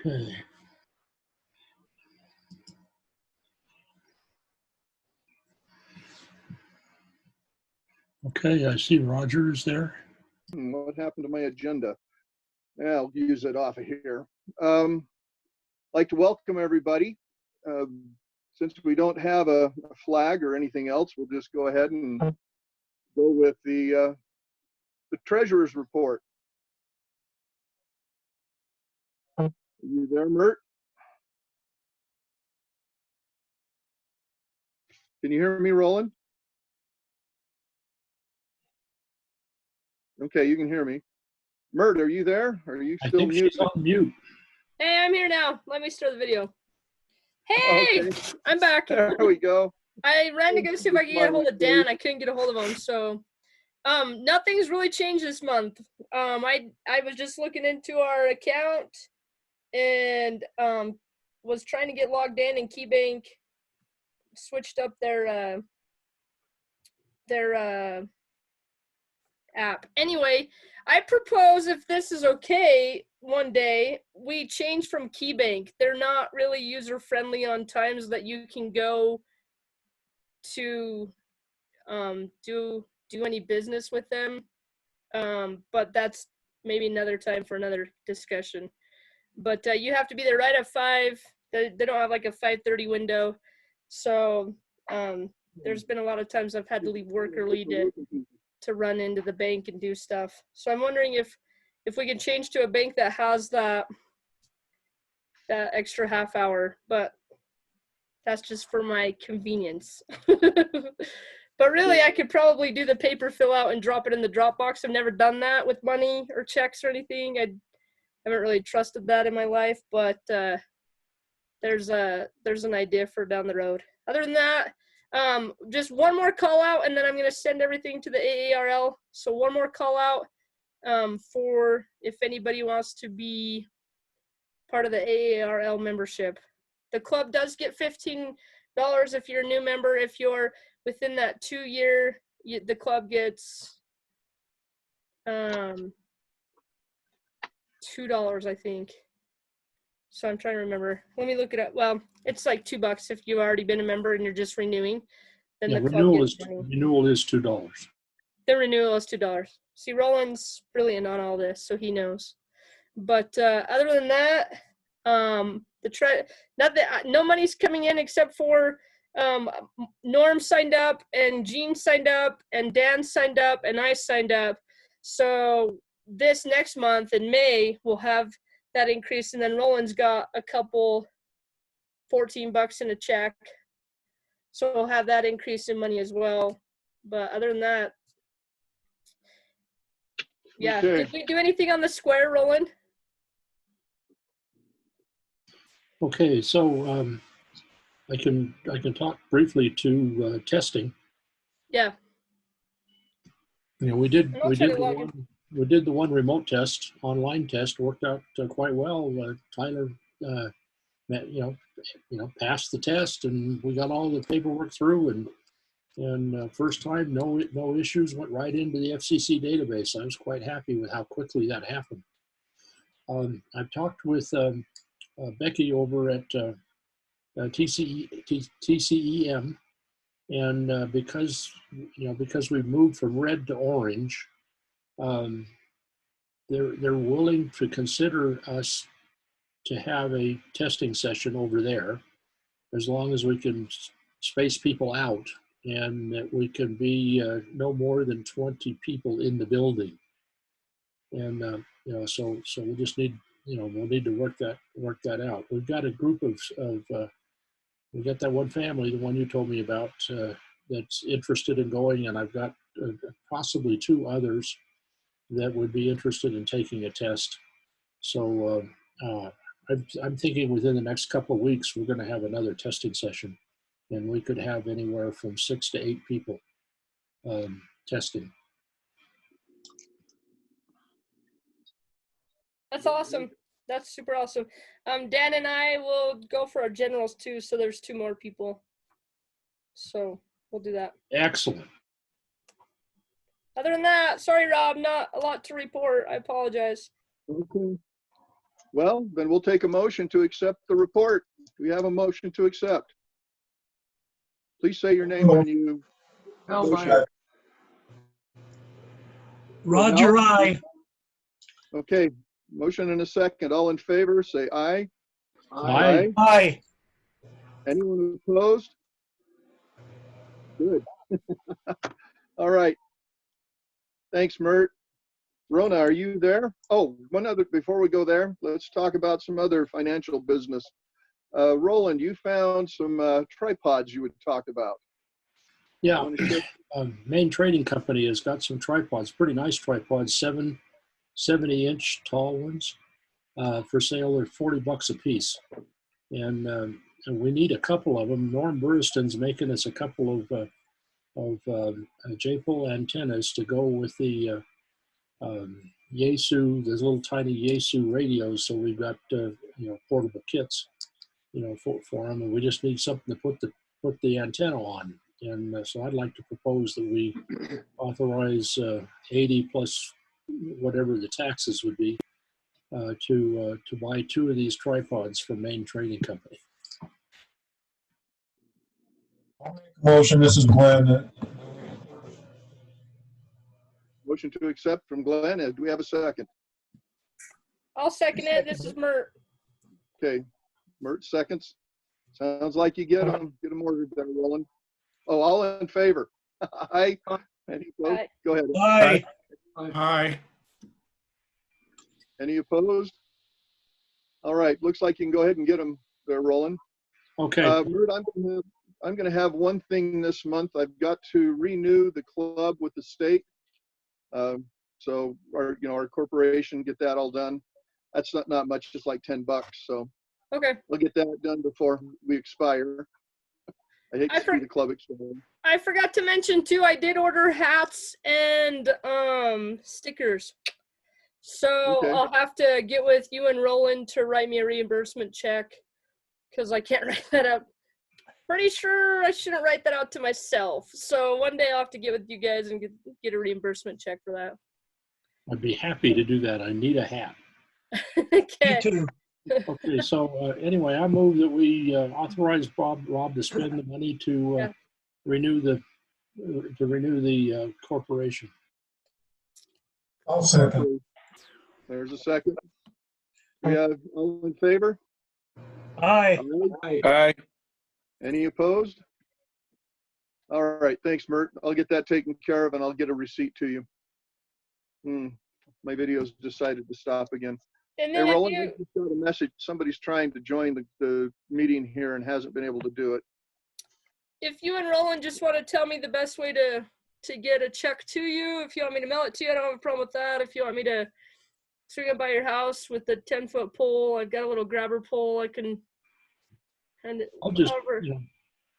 Okay. Okay, I see Roger is there. What happened to my agenda? Yeah, I'll use it off of here. Like to welcome everybody. Since we don't have a flag or anything else, we'll just go ahead and go with the treasurer's report. Are you there, Mert? Can you hear me, Roland? Okay, you can hear me. Mert, are you there? Are you still muted? I think she's on mute. Hey, I'm here now. Let me start the video. Hey, Okay. I'm back. There we go. I ran to go see if I could get a hold of Dan. I couldn't get a hold of him, so nothing's really changed this month. I was just looking into our account and was trying to get logged in, and KeyBank switched up their app. Anyway, I propose, if this is okay, one day we change from KeyBank. They're not really user friendly on times that you can go to do any business with them. But that's maybe another time for another discussion. But you have to be there right at 5. They don't have like a 5:30 window. So there's been a lot of times I've had to leave work early to run into the bank and do stuff. So I'm wondering if we can change to a bank that has that extra half hour, but that's just for my convenience. But really, I could probably do the paper fill out and drop it in the Dropbox. I've never done that with money or checks or anything. I haven't really trusted that in my life, but there's an idea for down the road. Other than that, just one more call out, and then I'm going to send everything to the AARL. So one more call out for if anybody wants to be part of the AARL membership. The club does get $15 if you're a new member. If you're within that 2-year, the club gets $2, I think. So I'm trying to remember. Let me look it up. Well, it's like $2 if you've already been a member and you're just renewing. Then Yeah, the club renewal gets is money. $2. The renewal is $2. See, Roland's brilliant on all this, so he knows. But other than that, no money's coming in except for Norm signed up and Jean signed up and Dan signed up and I signed up. So this next month in May we'll have that increase, and then Roland's got a couple $14 in a check, so we'll have that increase in money as well. But other than that, yeah. Okay. Did we do anything on the square, Roland? Okay, so I can talk briefly to testing. Yeah. You know, we did the one remote test, online test, worked out quite well. Tyler, passed the test, and we got all the paperwork through, and first time, no issues, went right into the FCC database. I was quite happy with how quickly that happened. I've talked with Becky over at TCEM, and because we've moved from red to orange, they're willing to consider us to have a testing session over there, as long as we can space people out and that we can be no more than 20 people in the building. And so we just need, we'll need to work that out. We've got a group of we got that one family, the one you told me about, that's interested in going, and I've got possibly 2 others that would be interested in taking a test. So I'm thinking within the next couple of weeks, we're going to have another testing session, and we could have anywhere from 6 to 8 people testing. That's awesome. That's super awesome. Dan and I will go for our generals too, so there's 2 more people. So we'll do that. Excellent. Other than that, sorry, Rob, not a lot to report. I apologize. Okay. Well, then we'll take a motion to accept the report. Do we have a motion to accept? Please say your name when you motion. Roger, No? I. Okay, motion and a second. All in favor, say aye. Aye. Aye. Anyone opposed? Good. All right. Thanks, Mert. Rona, are you there? Oh, one other, before we go there, let's talk about some other financial business. Roland, you found some tripods you would talk about. Yeah, Wanna share? Main Trading Company has got some tripods, pretty nice tripods, 70-inch tall ones for sale. They're $40 a piece. And we need a couple of them. Norm Burriston's making us a couple of J-pole antennas to go with the Yaesu, those little tiny Yaesu radios. So we've got portable kits, for them, and we just need something to put the antenna on. And so I'd like to propose that we authorize 80 plus whatever the taxes would be to buy 2 of these tripods from Main Trading Company. Motion, this is Glenn. Motion to accept from Glenn. Do we have a second? I'll second it. This is Mert. Okay, Mert seconds. Sounds like you get them ordered there, Roland. Oh, all in favor? Aye. Any opposed? Aye. Go ahead. Aye. Aye. Any opposed? All right, looks like you can go ahead and get them there, Roland. Okay. Mert, I'm gonna have one thing this month. I've got to renew the club with the state. So our corporation, get that all done. That's not much, just like $10. So Okay. we'll get that done before we expire. I hate to see the club expire. I forgot to mention too, I did order hats and stickers. So Okay. I'll have to get with you and Roland to write me a reimbursement check because I can't write that out. Pretty sure I shouldn't write that out to myself. So one day I'll have to get with you guys and get a reimbursement check for that. I'd be happy to do that. I need a hat. Okay. Me too. Okay, so anyway, I move that we authorize Rob to spend the money to renew the corporation. I'll second. There's a second. We have all in favor? Aye. Aye. Any opposed? All right, thanks, Mert. I'll get that taken care of and I'll get a receipt to you. My video's decided to stop again. And Hey, then Roland, we just got a message. Somebody's trying to join the meeting here and hasn't been able to do it. if you and Roland just want to tell me the best way to get a check to you, if you want me to mail it to you, I don't have a problem with that. If you want me to swing it by your house with the 10-foot pole, I've got a little grabber pole. I can hand it I'll just over.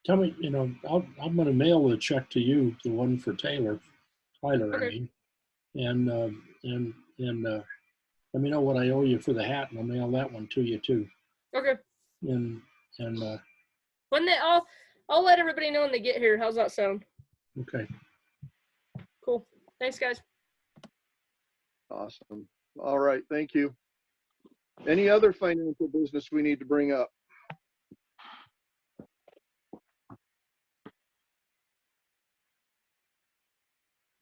tell me. I'm going to mail the check to you, the one for Tyler. Okay. I mean, and let me know what I owe you for the hat, and I'll mail that one to you too. Okay. And When I'll let everybody know when they get here. How's that sound? okay. Cool. Thanks, guys. Awesome. All right, thank you. Any other financial business we need to bring up?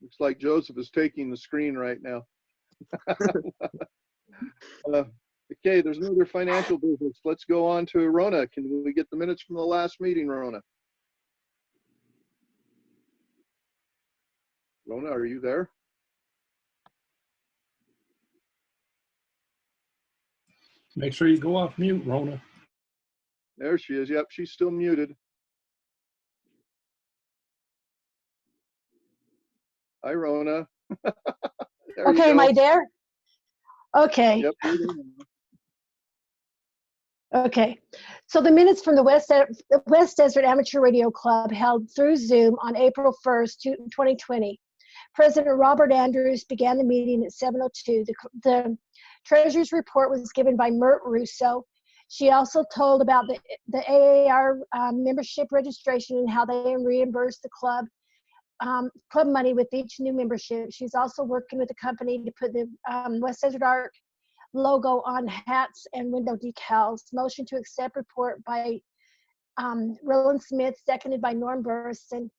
Looks like Joseph is taking the screen right now. Okay, there's no other financial business. Let's go on to Rona. Can we get the minutes from the last meeting, Rona? Rona, are you there? Make sure you go off mute, Rona. There she is. Yep, she's still muted. Hi, Rona. There Okay, you am go. I there? Okay, Yep. you're there now. okay. So the minutes from the West Desert Amateur Radio Club held through Zoom on April 1st, 2020. President Robert Andrews began the meeting at 7:02. The treasurer's report was given by Mert Russo. She also told about the AAR membership registration and how they reimburse the club money with each new membership. She's also working with the company to put the West Desert ARC logo on hats and window decals. Motion to accept report by Roland Smith, seconded by Norm Burson.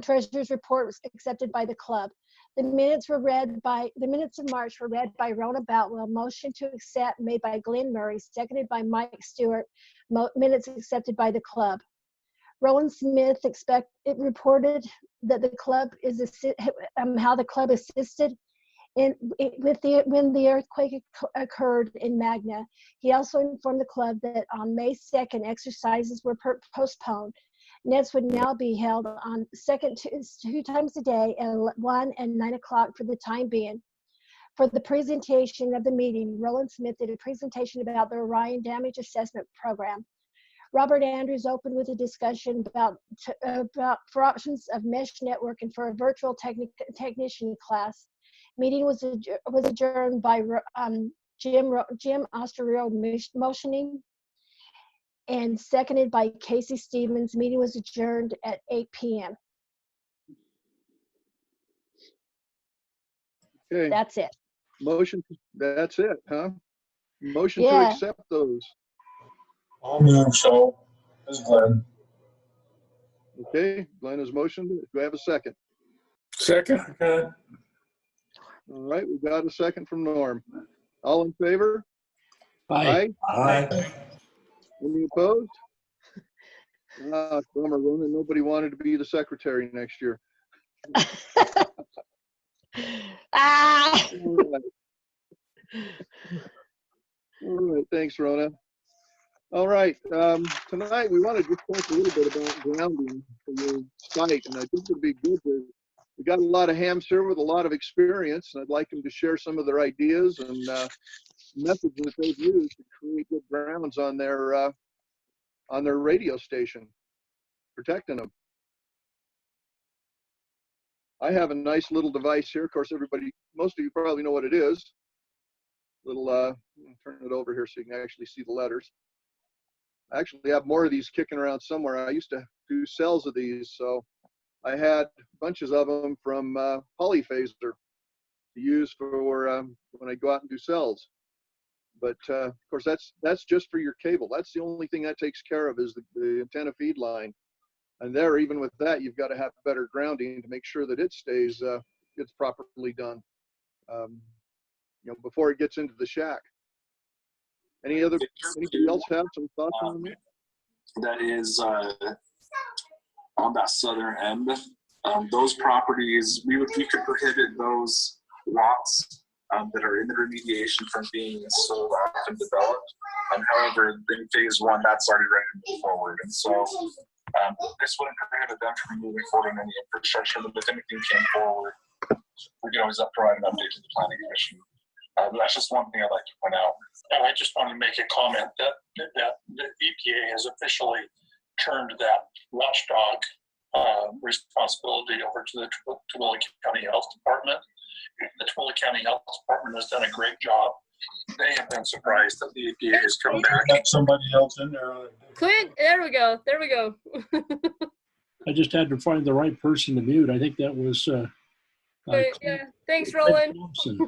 Treasurer's report was accepted by the club. The minutes of March were read by Rona Boutwell. Motion to accept made by Glenn Murray, seconded by Mike Stewart. Minutes accepted by the club. Roland Smith reported that the club how the club assisted when the earthquake occurred in Magna. He also informed the club that on May 2nd, exercises were postponed. Nets would now be held on two times a day at 1 and 9 o'clock for the time being. For the presentation of the meeting, Roland Smith did a presentation about the Orion Damage Assessment Program. Robert Andrews opened with a discussion for options of mesh networking for a virtual technician class. Meeting was adjourned by Jim Osterfield motioning, and seconded by Casey Stevens. Meeting was adjourned at 8 p.m. Okay. That's it. Motion. That's it, huh? Motion to Yeah. accept those. I'll move, so, this is Glenn. Okay, Glenn has motioned. Do I have a second? Second. All right, we got a second from Norm. All in favor? Aye. Aye. Any opposed? Bummer, Ronan. Nobody wanted to be the secretary next year. Ah. All right, thanks, Rona. All right, tonight we want to just talk a little bit about grounding for your site, and I think it'd be good to, we got a lot of hams here with a lot of experience, and I'd like them to share some of their ideas and methods that they've used to create good grounds on their radio station, protecting them. I have a nice little device here. Of course, most of you probably know what it is. Little, turn it over here so you can actually see the letters. I actually have more of these kicking around somewhere. I used to do cells of these, so I had bunches of them from Polyphaser to use for when I go out and do cells. But of course, that's just for your cable. That's the only thing that takes care of is the antenna feed line. And there, even with that, you've got to have better grounding to make sure that it stays, it's properly done, before it gets into the shack. Anybody else have some thoughts on that? That is on that southern end. Those properties, we could prohibit those lots that are in the remediation from being sold off and developed. However, in phase one, that's already ready to move forward. And so this wouldn't prohibit them from moving forward on any infrastructure, but if anything came forward, we can always provide an update to the planning commission. That's just one thing I'd like to point out. I just want to make a comment that the EPA has officially turned that watchdog responsibility over to the Tooele County Health Department. The Tooele County Health Department has done a great job. They have been surprised that the EPA has come back. Got somebody else in there. Clint, there we go. There we go. I just had to find the right person to mute. I think that was. Okay, yeah. Thanks, Roland. Thompson.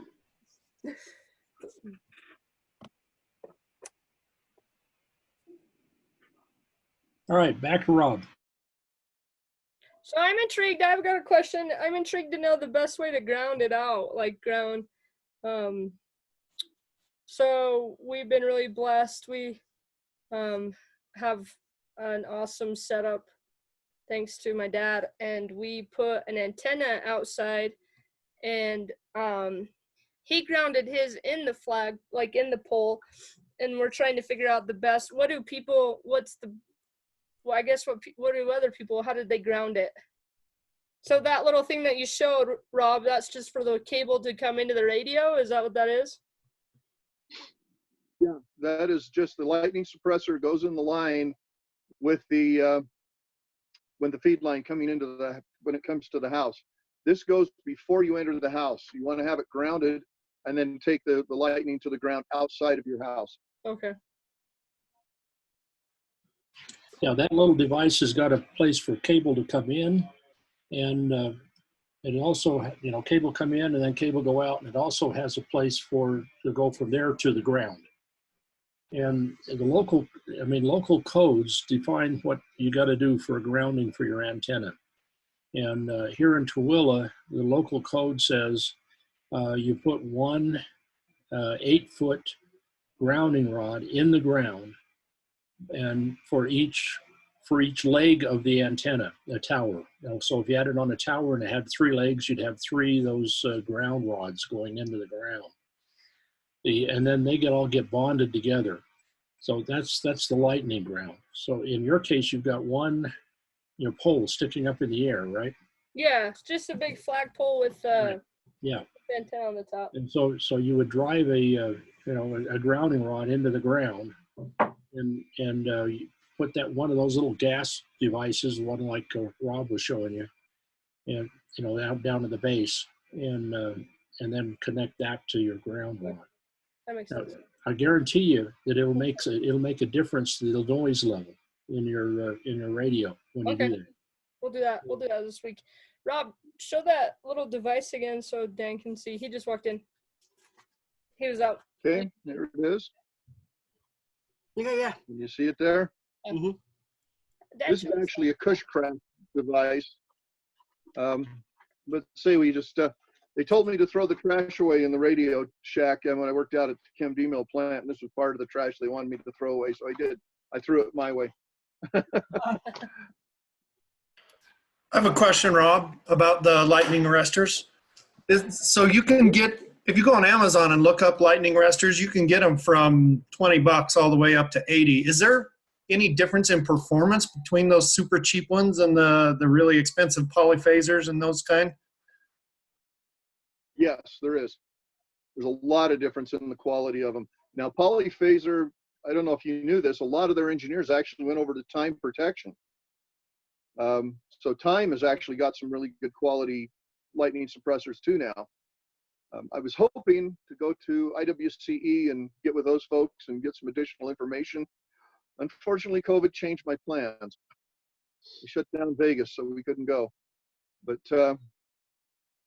All right, back to Rob. So I'm intrigued. I've got a question. I'm intrigued to know the best way to ground it out, like ground. So we've been really blessed. We have an awesome setup thanks to my dad, and we put an antenna outside, and he grounded his in the flag, like in the pole, and we're trying to figure out the best. What do other people, how did they ground it? So that little thing that you showed, Rob, that's just for the cable to come into the radio? Is that what that is? Yeah, that is just the lightning suppressor goes in the line with the when the feed line coming into when it comes to the house. This goes before you enter the house. You want to have it grounded and then take the lightning to the ground outside of your house. Okay. Yeah, that little device has got a place for cable to come in and it also, you know, cable come in and then cable go out, and it also has a place to go from there to the ground. And the local codes define what you got to do for grounding for your antenna. And here in Tooele, the local code says you put one 8-foot grounding rod in the ground, and for each leg of the antenna, a tower. So if you had it on a tower and it had 3 legs, you'd have 3 of those ground rods going into the ground. And then they all get bonded together. So that's the lightning ground. So in your case, you've got one, you know, pole sticking up in the air, right? Yeah, it's just a big flagpole with Yeah. antenna on the top. And so you would drive a grounding rod into the ground, and you put that one of those little gas devices, one like Rob was showing you, and you know, down to the base, and then connect that to your ground rod. That makes Now, sense. I guarantee you that it'll make a difference to the noise level in your radio when you do that. We'll do that. We'll do that this week. Rob, show that little device again so Dan can see. He just walked in. He was out. Okay, there it is. Yeah. Can you see it there? Mm-hmm. This is actually a Cushcraft device. But say we just, they told me to throw the trash away in the radio shack and when I worked out at the Chem D-Mill plant, and this was part of the trash they wanted me to throw away, so I did. I threw it my way. I have a question, Rob, about the lightning arresters. So you can get, if you go on Amazon and look up lightning arresters, you can get them from $20 all the way up to $80. Is there any difference in performance between those super cheap ones and the really expensive polyphasers and those kind? Yes, there is. There's a lot of difference in the quality of them. Now, polyphaser, I don't know if you knew this, a lot of their engineers actually went over to time protection. So time has actually got some really good quality lightning suppressors too now. I was hoping to go to IWCE and get with those folks and get some additional information. Unfortunately, COVID changed my plans. We shut down Vegas, so we couldn't go. But, you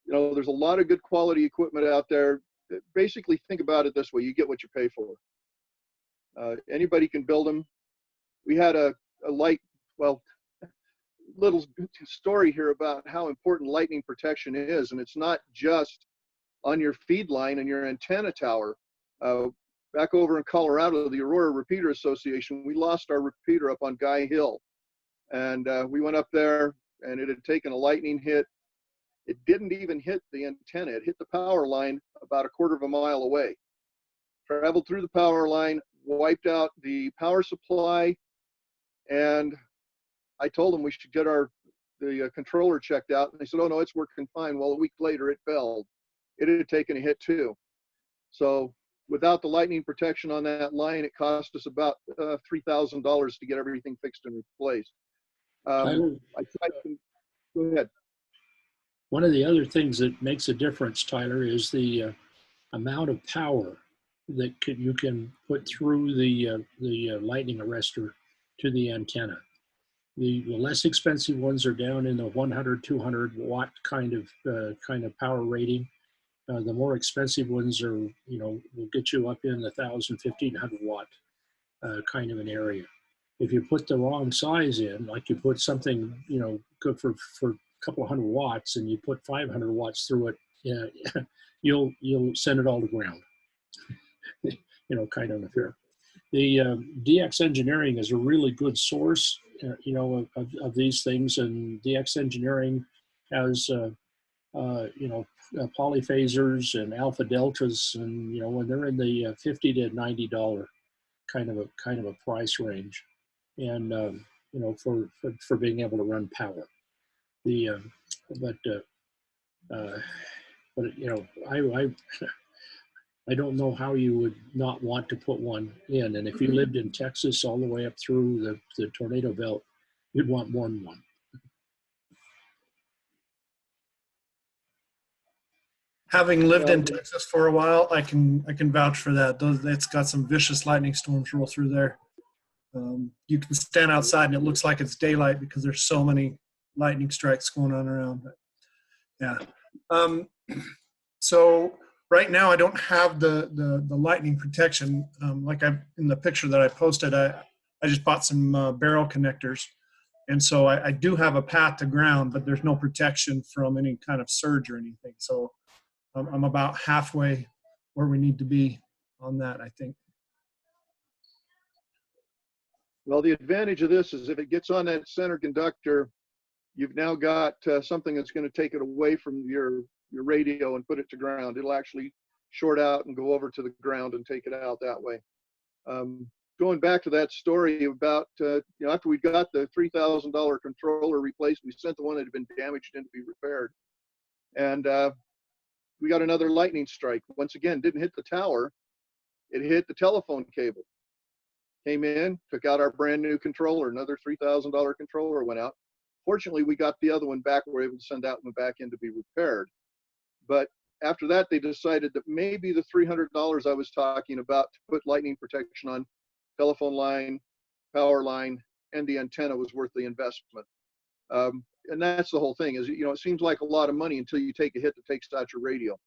know, there's a lot of good quality equipment out there. Basically, think about it this way. You get what you pay for. Anybody can build them. We had a little story here about how important lightning protection is, and it's not just on your feed line and your antenna tower. Back over in Colorado, the Aurora Repeater Association, we lost our repeater up on Guy Hill, and we went up there and it had taken a lightning hit. It didn't even hit the antenna. It hit the power line about 1/4 mile away. Traveled through the power line, wiped out the power supply, and I told them we should get the controller checked out, and they said, "Oh no, it's working fine." Well, a week later, it failed. It had taken a hit too. So without the lightning protection on that line, it cost us about $3,000 to get everything fixed and replaced. I tried to, go ahead. One of the other things that makes a difference, Tyler, is the amount of power that you can put through the lightning arrestor to the antenna. The less expensive ones are down in the 100, 200 watt kind of power rating. The more expensive ones are, you know, will get you up in the 1,000, 1,500 watt kind of an area. If you put the wrong size in, like you put something, you know, good for a couple of 100 watts, and you put 500 watts through it, you'll send it all to ground. You know, kind of affair. The DX Engineering is a really good source, you know, of these things, and DX Engineering has, you know, polyphasers and alpha deltas, and you know, when they're in the $50 to $90 kind of a price range, and you know, for being able to run power. But you know, I don't know how you would not want to put one in. And if you lived in Texas all the way up through the tornado belt, you'd want more than one. Having lived in Texas for a while, I can vouch for that. It's got some vicious lightning storms roll through there. You can stand outside and it looks like it's daylight because there's so many lightning strikes going on around. Yeah. So right now I don't have the lightning protection. Like in the picture that I posted, I just bought some barrel connectors. And so I do have a path to ground, but there's no protection from any kind of surge or anything. So I'm about halfway where we need to be on that, I think. Well, the advantage of this is if it gets on that center conductor, you've now got something that's going to take it away from your radio and put it to ground. It'll actually short out and go over to the ground and take it out that way. Going back to that story about, after we got the $3,000 controller replaced, we sent the one that had been damaged in to be repaired. And we got another lightning strike. Once again, didn't hit the tower. It hit the telephone cable. Came in, took out our brand new controller. Another $3,000 controller went out. Fortunately, we got the other one back. We were able to send that one back in to be repaired. But after that, they decided that maybe the $300 I was talking about to put lightning protection on telephone line, power line, and the antenna was worth the investment. And that's the whole thing is, it seems like a lot of money until you take a hit that takes out your radio.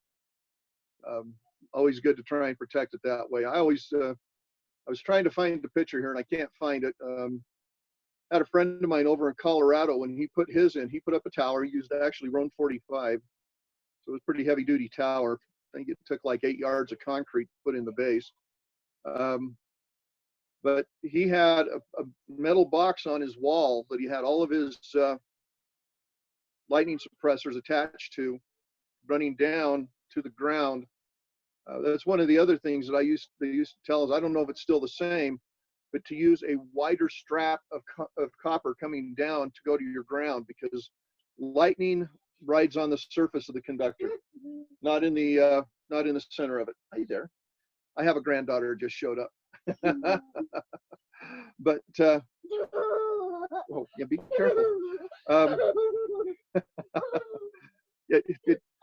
Always good to try and protect it that way. I was trying to find the picture here and I can't find it. Had a friend of mine over in Colorado, when he put his in, he put up a tower. He used actually Roan 45. So it was a pretty heavy duty tower. I think it took like 8 yards of concrete to put in the base. But he had a metal box on his wall that he had all of his lightning suppressors attached to, running down to the ground. That's one of the other things that they used to tell us. I don't know if it's still the same, but to use a wider strap of copper coming down to go to your ground, because lightning rides on the surface of the conductor, not in the center of it. Hey there, I have a granddaughter just showed up. But oh yeah, be careful.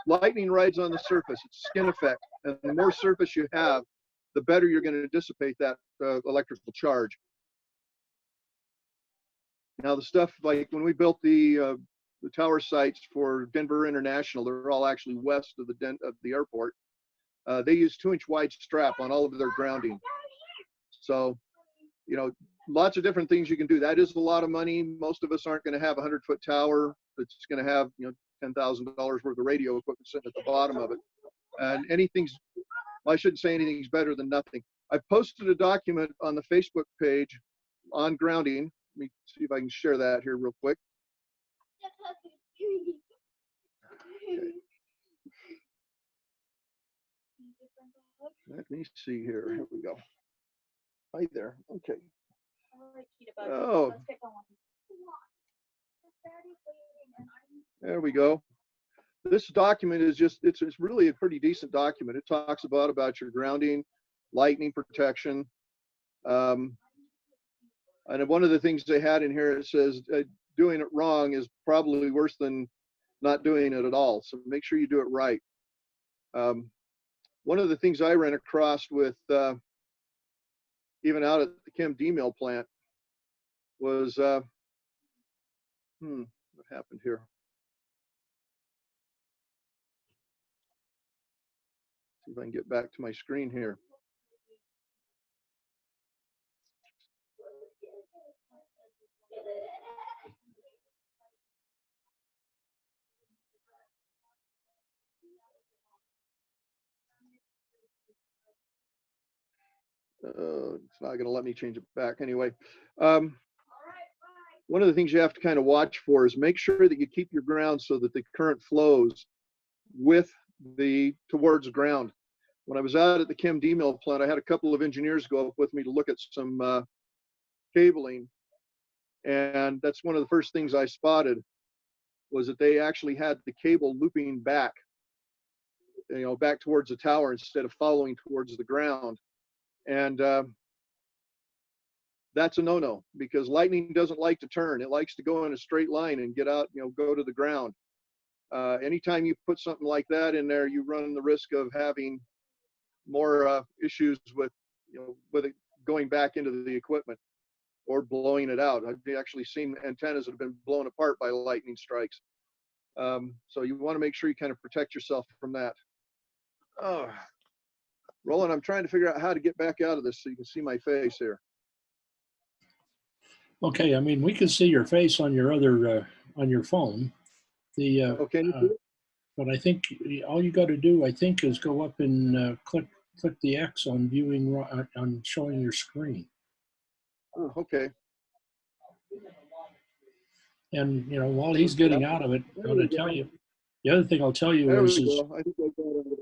Lightning rides on the surface. It's skin effect, and the more surface you have, the better you're going to dissipate that electrical charge. Now the stuff like when we built the tower sites for Denver International, they're all actually west of the airport. They use 2-inch wide strap on all of their grounding. So, lots of different things you can do. That is a lot of money. Most of us aren't going to have a 100-foot tower that's going to have, $10,000 worth of radio equipment sitting at the bottom of it. And I shouldn't say anything's better than nothing. I posted a document on the Facebook page on grounding. Let me see if I can share that here real quick. Okay. Let me see here. Here we go. Hi there. Okay. Oh. There we go. This document is it's really a pretty decent document. It talks about your grounding, lightning protection. And one of the things they had in here, it says doing it wrong is probably worse than not doing it at all. So make sure you do it right. One of the things I ran across with even out at the Chem D mill plant was what happened here? See if I can get back to my screen here. It's not going to let me change it back anyway. One of the things you have to kind of watch for is make sure that you keep your ground so that the current flows towards ground. When I was out at the Chem D mill plant, I had a couple of engineers go up with me to look at some cabling, and that's one of the first things I spotted was that they actually had the cable looping back, back towards the tower instead of following towards the ground. And that's a no-no, because lightning doesn't like to turn. It likes to go in a straight line and get out, go to the ground. Anytime you put something like that in there, you run the risk of having more issues with it going back into the equipment or blowing it out. I've actually seen antennas that have been blown apart by lightning strikes. So you want to make sure you kind of protect yourself from that. Oh, Roland, I'm trying to figure out how to get back out of this so you can see my face here. Okay, I mean, we can see your face on your other, on your phone. The, Oh, can you see it? but I think all you got to do, I think, is go up and click the X on viewing, on showing your screen. Oh, okay. And, you know, while he's getting out of it, I'm going to tell you, the other thing I'll tell you There is we go. I think I got it.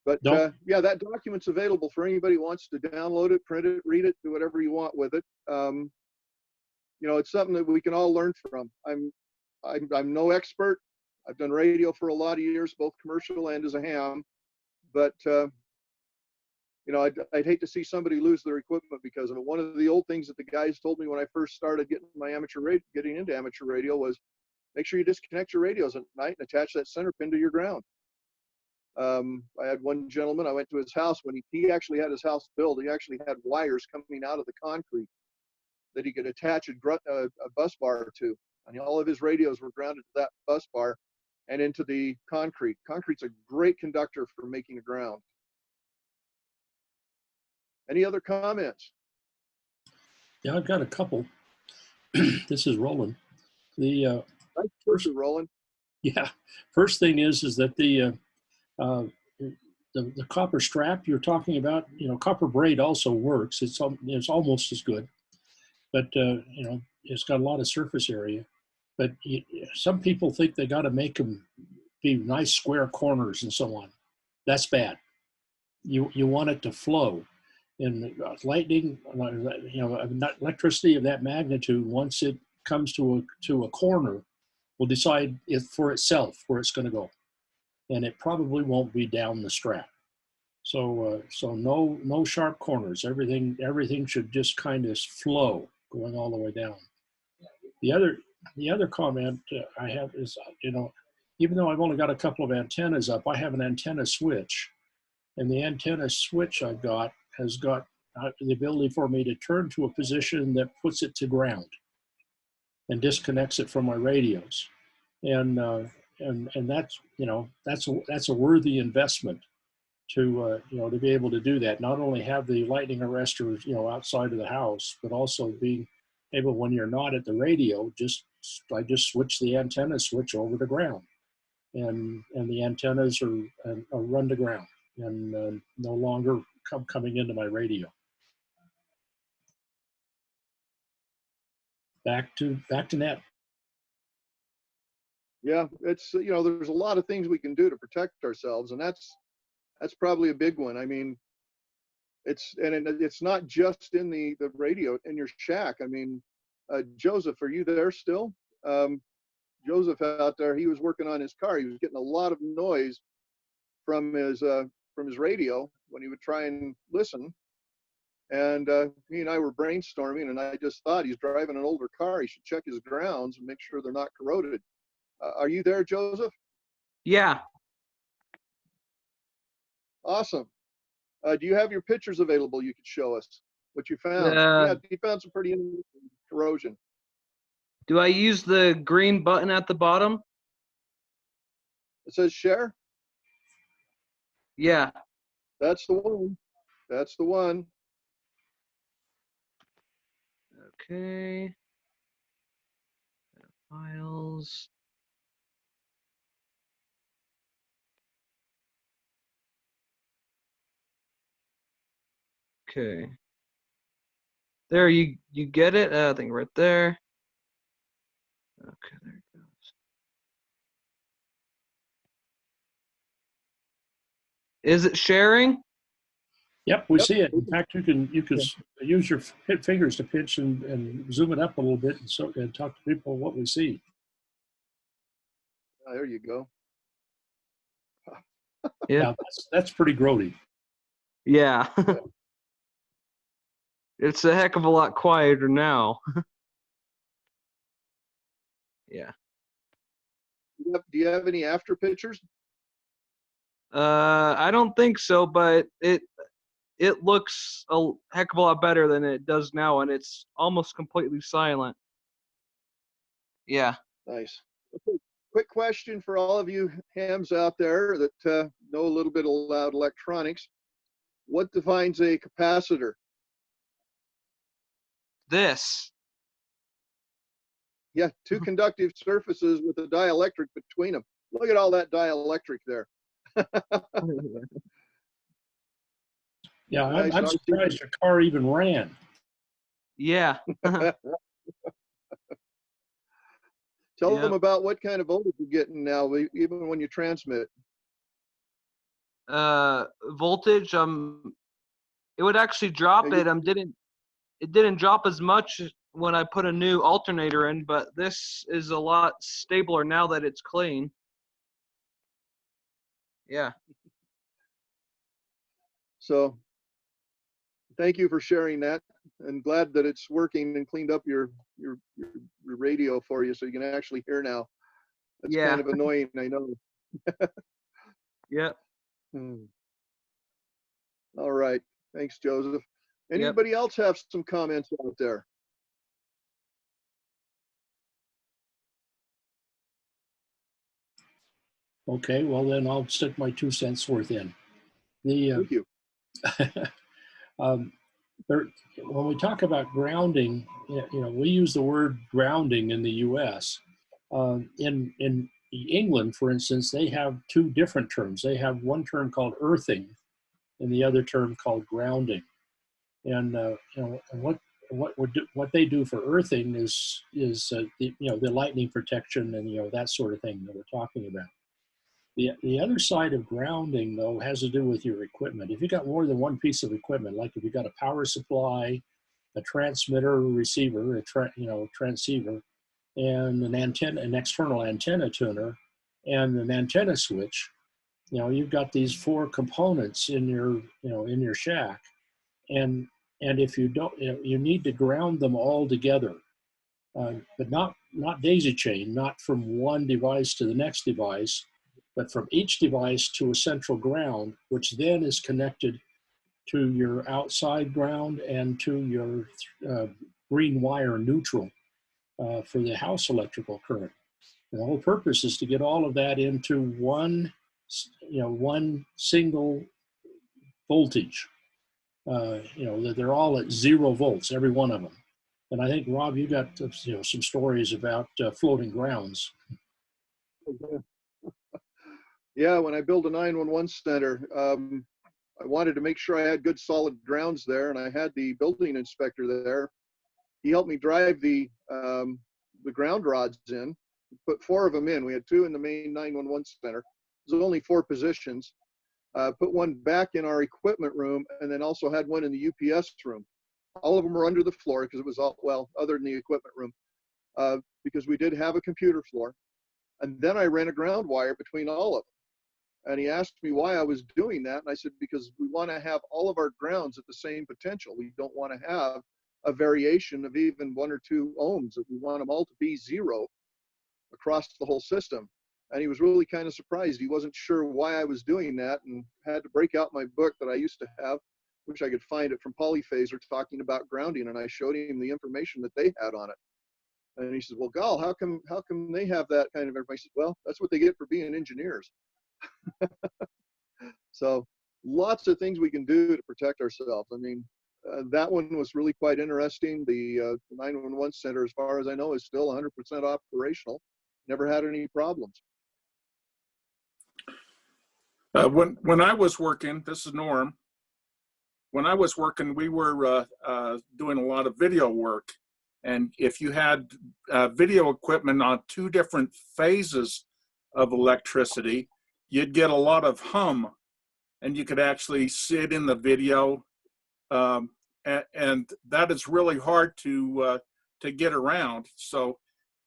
But don't, yeah, that document's available for anybody who wants to download it, print it, read it, do whatever you want with it. You know, it's something that we can all learn from. I'm no expert. I've done radio for a lot of years, both commercial and as a ham. But you know, I'd hate to see somebody lose their equipment because of it. One of the old things that the guys told me when I first started getting into amateur radio was make sure you disconnect your radios at night and attach that center pin to your ground. I had one gentleman, I went to his house when he actually had his house built. He actually had wires coming out of the concrete that he could attach a bus bar to. And all of his radios were grounded to that bus bar and into the concrete. Concrete's a great conductor for making a ground. Any other comments? yeah, I've got a couple. This is Roland. The, Nice first, picture, Roland. yeah, first thing is that the copper strap you're talking about, you know, copper braid also works. It's almost as good, but you know, it's got a lot of surface area. But some people think they got to make them be nice square corners and so on. That's bad. You want it to flow. And lightning, you know, electricity of that magnitude, once it comes to a corner, will decide for itself where it's going to go, and it probably won't be down the strap. So no sharp corners. Everything should just kind of flow going all the way down. The other comment I have is, you know, even though I've only got a couple of antennas up, I have an antenna switch, and the antenna switch I've got has got the ability for me to turn to a position that puts it to ground and disconnects it from my radios, and that's, you know, that's a worthy investment to you know, to be able to do that. Not only have the lightning arresters, you know, outside of the house, but also being able, when you're not at the radio, I just switch the antenna switch over to ground, and the antennas are run to ground and no longer coming into my radio. Back to net. Yeah, it's, you know, there's a lot of things we can do to protect ourselves, and that's probably a big one. I mean, it's not just in the radio in your shack. I mean, Joseph, are you there still? Joseph out there, he was working on his car. He was getting a lot of noise from his radio when he would try and listen. And he and I were brainstorming, and I just thought, he's driving an older car. He should check his grounds and make sure they're not corroded. Are you there, Joseph? Yeah. Awesome. Do you have your pictures available you could show us what you found? Yeah, you found some pretty interesting corrosion. Do I use the green button at the bottom? It says share? Yeah. That's the one. That's the one. Okay. Files. Okay. There, you get it? I think right there. Okay, there it goes. Is it sharing? Yep, we see it. In fact, you can use your fingers to pinch and zoom it up a little bit and talk to people what we see. Oh, there you go. Yeah. Now, that's pretty grody. Yeah. It's a heck of a lot quieter now. Yeah. Do you have any after pictures? I don't think so, but it looks a heck of a lot better than it does now, and it's almost completely silent. Yeah. Nice. Okay, quick question for all of you hams out there that know a little bit about electronics. What defines a capacitor? This. Yeah, two conductive surfaces with a dielectric between them. Look at all that dielectric there. Yeah, Nice I'm RC. surprised your car even ran. Yeah. Tell Yep. them about what kind of voltage you're getting now, even when you transmit. Voltage, it would actually drop Yeah, it. It didn't drop as much when I put a new alternator in, but this is a lot stabler now that it's clean. Yeah. So thank you for sharing that, and glad that it's working and cleaned up your radio for you so you can actually hear now. That's Yeah. kind of annoying, I know. Yep. All right. Thanks, Joseph. Yep. Anybody else have some comments out there? Okay, well then I'll stick my 2 cents worth in. Thank you. Um, when we talk about grounding, we use the word grounding in the U.S. In England, for instance, they have two different terms. They have one term called earthing, and the other term called grounding. And what they do for earthing is the lightning protection and that sort of thing that we're talking about. The other side of grounding, though, has to do with your equipment. If you got more than one piece of equipment, like if you got a power supply, a transmitter, receiver, transceiver, and an antenna, an external antenna tuner, and an antenna switch, you've got these four components in your shack, and if you don't, you need to ground them all together, but not daisy chain, not from one device to the next device, but from each device to a central ground, which then is connected to your outside ground and to your green wire neutral for the house electrical current. And the whole purpose is to get all of that into one single voltage. That they're all at 0 volts, every one of them. And I think, Rob, you got some stories about floating grounds. Yeah, when I built a 911 center, I wanted to make sure I had good solid grounds there, and I had the building inspector there. He helped me drive the ground rods in, put 4 of them in. We had 2 in the main 911 center. There's only 4 positions. Put one back in our equipment room, and then also had one in the UPS room. All of them were under the floor because it was all, well, other than the equipment room, because we did have a computer floor. And then I ran a ground wire between all of them. And he asked me why I was doing that. And I said, because we want to have all of our grounds at the same potential. We don't want to have a variation of even 1 or 2 ohms. We want them all to be 0 across the whole system. And he was really kind of surprised. He wasn't sure why I was doing that, and had to break out my book that I used to have. Wish I could find it, from Polyphaser, talking about grounding. And I showed him the information that they had on it. And he said, well, Gal, how come they have that kind of information? I said, well, that's what they get for being engineers. So lots of things we can do to protect ourselves. I mean, that one was really quite interesting. The 911 center, as far as I know, is still 100% operational. Never had any problems. When I was working, this is Norm. When I was working, we were doing a lot of video work. And if you had video equipment on 2 different phases of electricity, you'd get a lot of hum, and you could actually see it in the video. And that is really hard to get around. So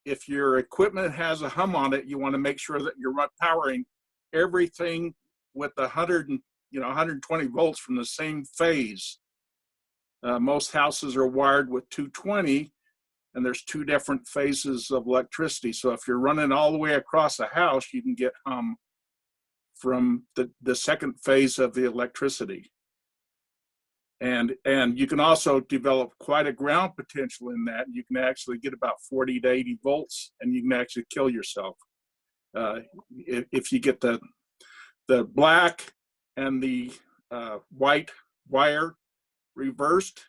if your equipment has a hum on it, you want to make sure that you're powering everything with 120 volts from the same phase. Most houses are wired with 220, and there's 2 different phases of electricity. So if you're running all the way across a house, you can get hum from the second phase of the electricity. And you can also develop quite a ground potential in that. You can actually get about 40 to 80 volts, and you can actually kill yourself if you get the black and the white wire reversed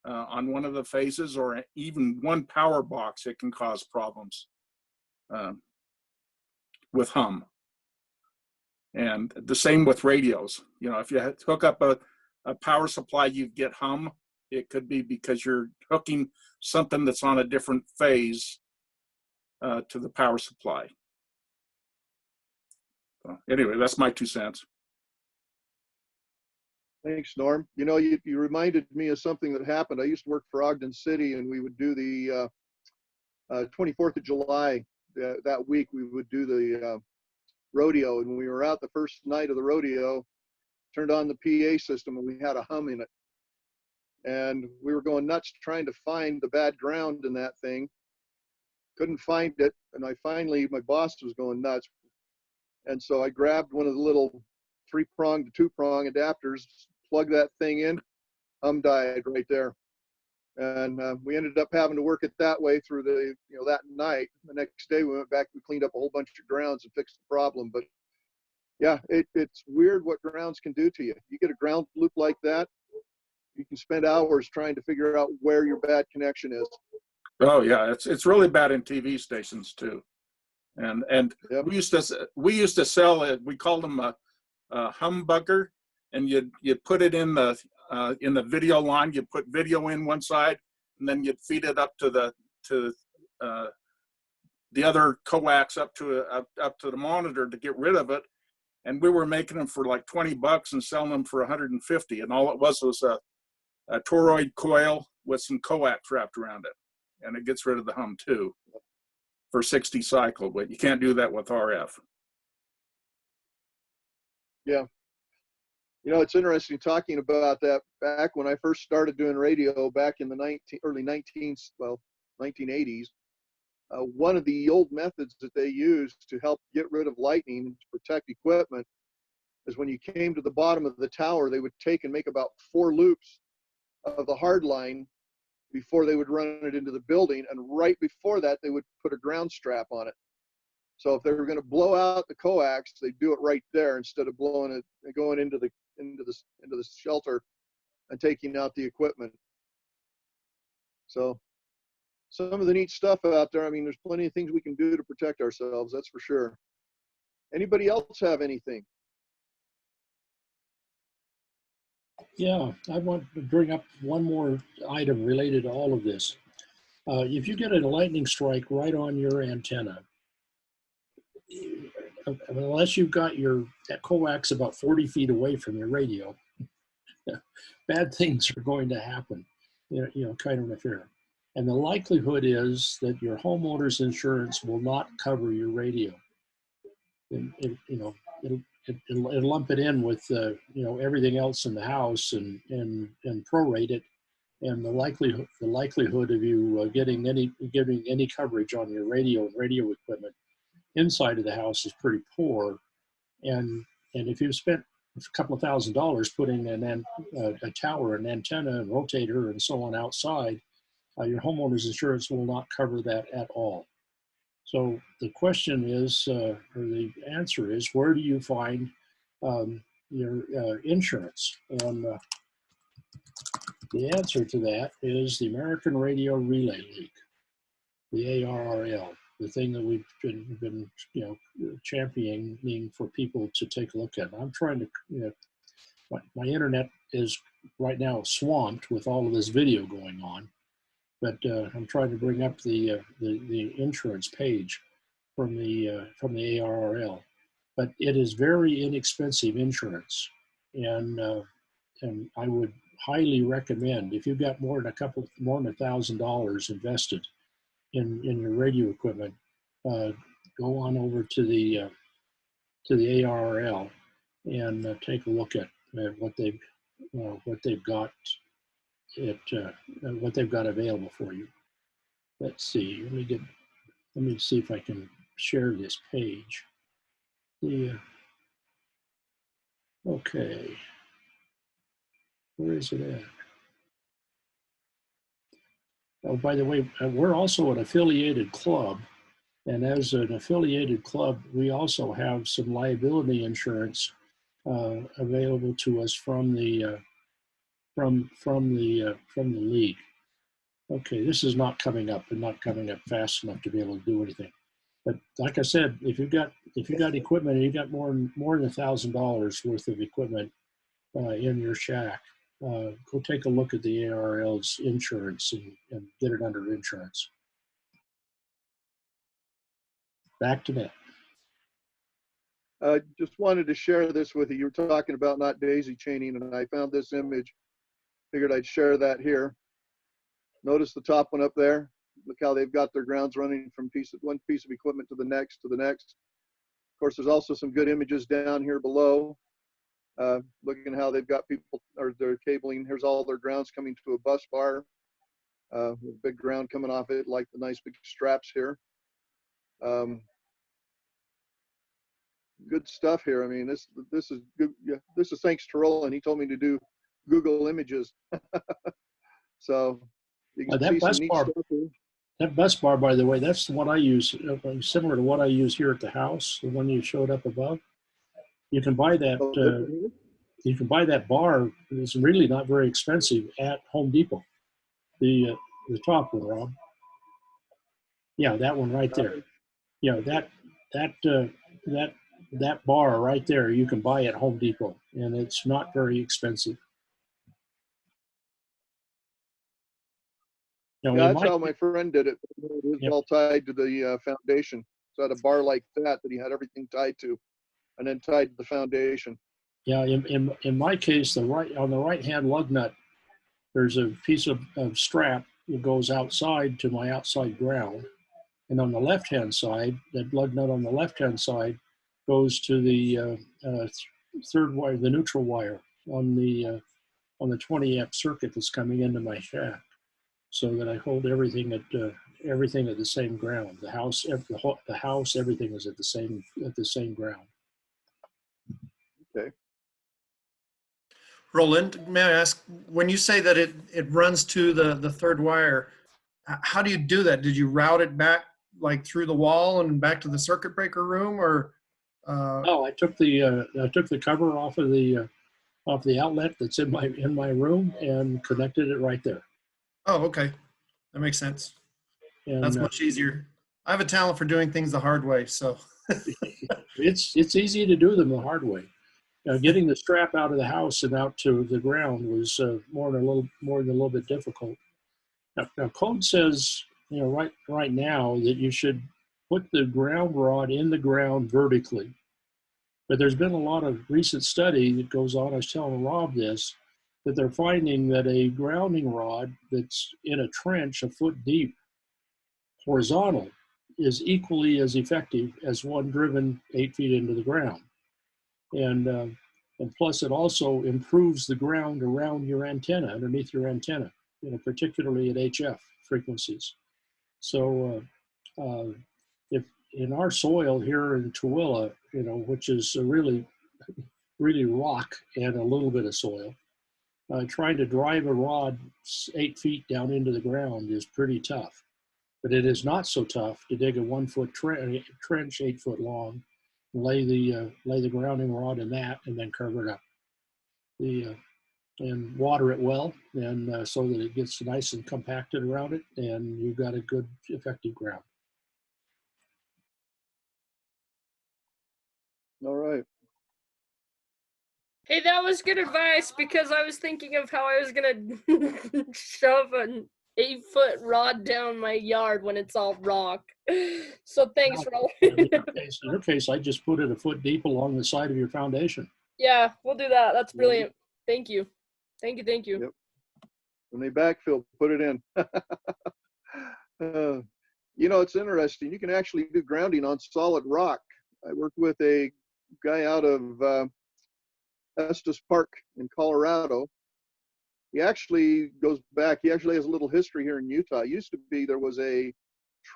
on one of the phases, or even one power box. It can cause problems with hum. And the same with radios. You know, if you hook up a power supply, you get hum. It could be because you're hooking something that's on a different phase to the power supply. So anyway, that's my 2 cents. Thanks, Norm. You know, you reminded me of something that happened. I used to work for Ogden City, and we would do the 24th of July. That week, we would do the rodeo. And when we were out the first night of the rodeo, turned on the PA system, and we had a hum in it. And we were going nuts trying to find the bad ground in that thing. Couldn't find it. And my boss was going nuts. And so I grabbed one of the little 3-prong to 2-prong adapters, plugged that thing in, hum died right there. And we ended up having to work it that way through that night. The next day we went back, we cleaned up a whole bunch of grounds and fixed the problem. But yeah, it's weird what grounds can do to you. You get a ground loop like that, you can spend hours trying to figure out where your bad connection is. Oh yeah, it's really bad in TV stations too. And yep. we used to sell it. We called them a humbugger, and you'd put it in the video line. You put video in one side, and then you'd feed it up to the other coax up to the monitor to get rid of it. And we were making them for like $20 and selling them for 150. And all it was a toroid coil with some coax wrapped around it, and it gets rid of the hum too for 60 cycle. But you can't do that with RF. Yeah. You know, it's interesting talking about that. Back when I first started doing radio back in the early 1980s, one of the old methods that they used to help get rid of lightning and to protect equipment is when you came to the bottom of the tower, they would take and make about 4 loops of the hard line before they would run it into the building. And right before that, they would put a ground strap on it. So if they were going to blow out the coax, they'd do it right there instead of blowing it and going into the shelter and taking out the equipment. So some of the neat stuff out there. I mean, there's plenty of things we can do to protect ourselves. That's for sure. Anybody else have anything? Yeah, I want to bring up one more item related to all of this. If you get a lightning strike right on your antenna, unless you've got that coax about 40 feet away from your radio, bad things are going to happen, kind of interfere. And the likelihood is that your homeowner's insurance will not cover your radio. It'll lump it in with everything else in the house and prorate it, and the likelihood of you getting any coverage on your radio and radio equipment inside of the house is pretty poor. And if you've spent a couple of $1,000 putting a tower, an antenna, and rotator, and so on outside, your homeowner's insurance will not cover that at all. So the question is, or the answer is, where do you find your insurance? And the answer to that is the American Radio Relay League, the ARRL, the thing that we've been championing for people to take a look at. I'm trying to, my internet is right now swamped with all of this video going on, but I'm trying to bring up the insurance page from the ARRL. But it is very inexpensive insurance, and I would highly recommend, if you've got more than $1,000 invested in your radio equipment, go on over to the ARRL and take a look at what they've got what they've got available for you. Let's see. Let me see if I can share this page. Okay. Where is it at? Oh, by the way, we're also an affiliated club. And as an affiliated club, we also have some liability insurance available to us from the league. Okay, this is not coming up and not coming up fast enough to be able to do anything. But like I said, if you've got equipment and you've got more than $1,000 worth of equipment in your shack, go take a look at the ARL's insurance and get it under insurance. Back to that. Just wanted to share this with you. You were talking about not daisy chaining, and I found this image. Figured I'd share that here. Notice the top one up there. Look how they've got their grounds running from one piece of equipment to the next to the next. Of course, there's also some good images down here below. Looking how they've got people, or their cabling. Here's all their grounds coming to a bus bar. With big ground coming off it, like the nice big straps here. Good stuff here. I mean, this is good. Yeah, this is thanks to Roland. He told me to do Google Images. So you can see some neat stuff here. That bus bar, by the way, that's the one I use, similar to what I use here at the house, the one you showed up above. You can buy that. You can buy that bar. It's really not very expensive at Home Depot. The top one, Rob. Yeah, that one right there. Yeah, that bar right there you can buy at Home Depot, and it's not very expensive. Yeah, that's how my friend did it. It was all tied to the foundation. So I had a bar like that he had everything tied to, and then tied to the foundation. Yeah, in my case, on the right hand lug nut, there's a piece of strap that goes outside to my outside ground, and on the left hand side, that lug nut on the left hand side goes to the third wire, the neutral wire on the 20 amp circuit that's coming into my shack, so that I hold everything at the same ground. The house, everything is at the same ground. Okay. Roland, may I ask, when you say that it runs to the third wire, how do you do that? Did you route it back like through the wall and back to the circuit breaker room, or? No, I took the cover off of the outlet that's in my room and connected it right there. Oh, okay, that makes sense. And that's much easier. I have a talent for doing things the hard way, so. it's easy to do them the hard way. Getting the strap out of the house and out to the ground was more than a little bit difficult. Now code says, right now that you should put the ground rod in the ground vertically. But there's been a lot of recent study that goes on. I was telling Rob this, that they're finding that a grounding rod that's in a trench a foot deep, horizontal, is equally as effective as one driven 8 feet into the ground. And plus it also improves the ground around your antenna, underneath your antenna, particularly at HF frequencies. So if in our soil here in Tooele, which is really rock and a little bit of soil, trying to drive a rod 8 feet down into the ground is pretty tough. But it is not so tough to dig a 1 foot trench 8 foot long, lay the grounding rod in that, and then cover it up. And water it well, and so that it gets nice and compacted around it, and you've got a good effective ground. All right. Hey, that was good advice, because I was thinking of how I was gonna shove an 8 foot rod down my yard when it's all rock. So thanks, Roland. In your case, I just put it a foot deep along the side of your foundation. Yeah, we'll do that. That's brilliant. Thank you. Thank you. Yep. When they backfill, put it in. It's interesting. You can actually do grounding on solid rock. I worked with a guy out of Estes Park in Colorado. He actually goes back. He actually has a little history here in Utah. It used to be there was a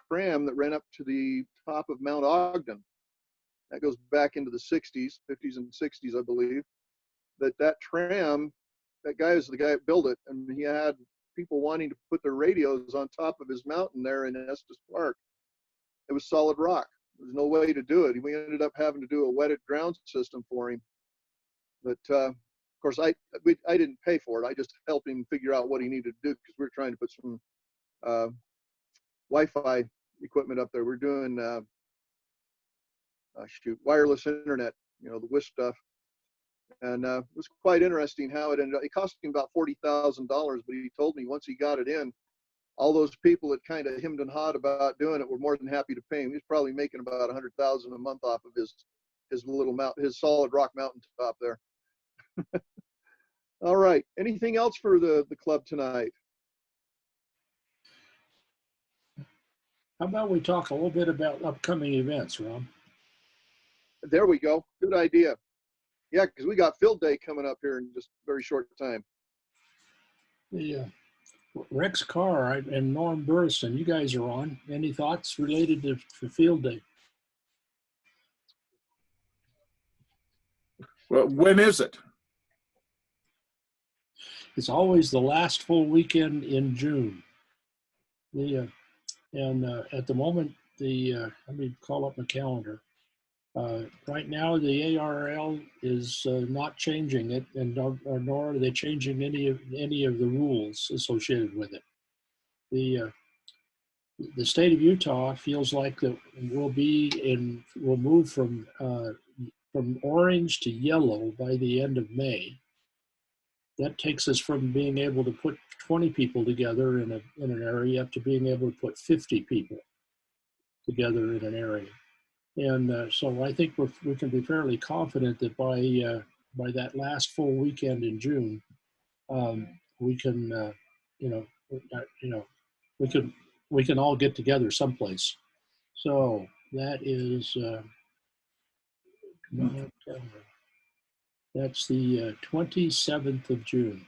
tram that ran up to the top of Mount Ogden. That goes back into the 60s, 50s and 60s, I believe. That tram that guy was the guy that built it, and he had people wanting to put their radios on top of his mountain there in Estes Park. It was solid rock. There's no way to do it. We ended up having to do a wetted ground system for him. But of course, I didn't pay for it. I just helped him figure out what he needed to do because we were trying to put some Wi-Fi equipment up there. We're doing wireless internet, you know, the WISP stuff. And it was quite interesting how it ended up. It cost him about $40,000, but he told me once he got it in, all those people that kind of hemmed and hawed about doing it were more than happy to pay him. He's probably making about $100,000 a month off of his little his solid rock mountaintop there. All right. Anything else for the club tonight? How about we talk a little bit about upcoming events, Rob? There we go. Good idea. Yeah, because we got field day coming up here in just a very short time. The Rex Carr and Norm Burson, you guys are on. Any thoughts related to field day? Well, when is it? It's always the last full weekend in June. At the moment, let me call up my calendar. Right now, the ARL is not changing it, and nor are they changing any of the rules associated with it. The state of Utah feels like that we'll move from orange to yellow by the end of May. That takes us from being able to put 20 people together in an area up to being able to put 50 people together in an area. And so I think we can be fairly confident that by that last full weekend in June, we can, we can all get together someplace. So that is, that's the 27th of June.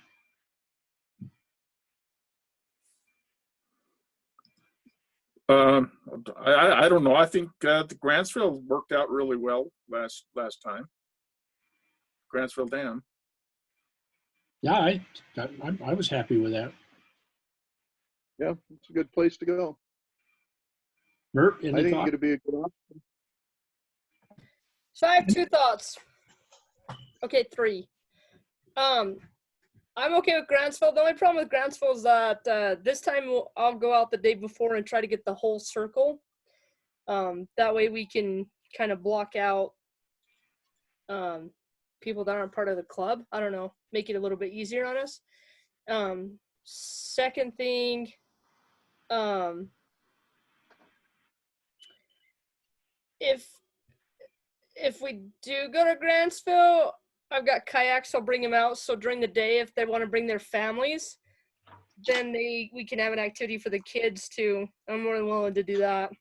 I don't know. I think the Grantsville worked out really well last time. Grantsville Dam. Yeah, I was happy with that. Yeah, it's a good place to go. Mert, I think it'd be a good option. So I have two thoughts. Okay, three. I'm okay with Grantsville. The only problem with Grantsville is that this time I'll go out the day before and try to get the whole circle. That way we can kind of block out people that aren't part of the club. I don't know, make it a little bit easier on us. Second thing, if we do go to Grantsville, I've got kayaks, I'll bring them out. So during the day, if they want to bring their families, then we can have an activity for the kids too. I'm more than willing to do that.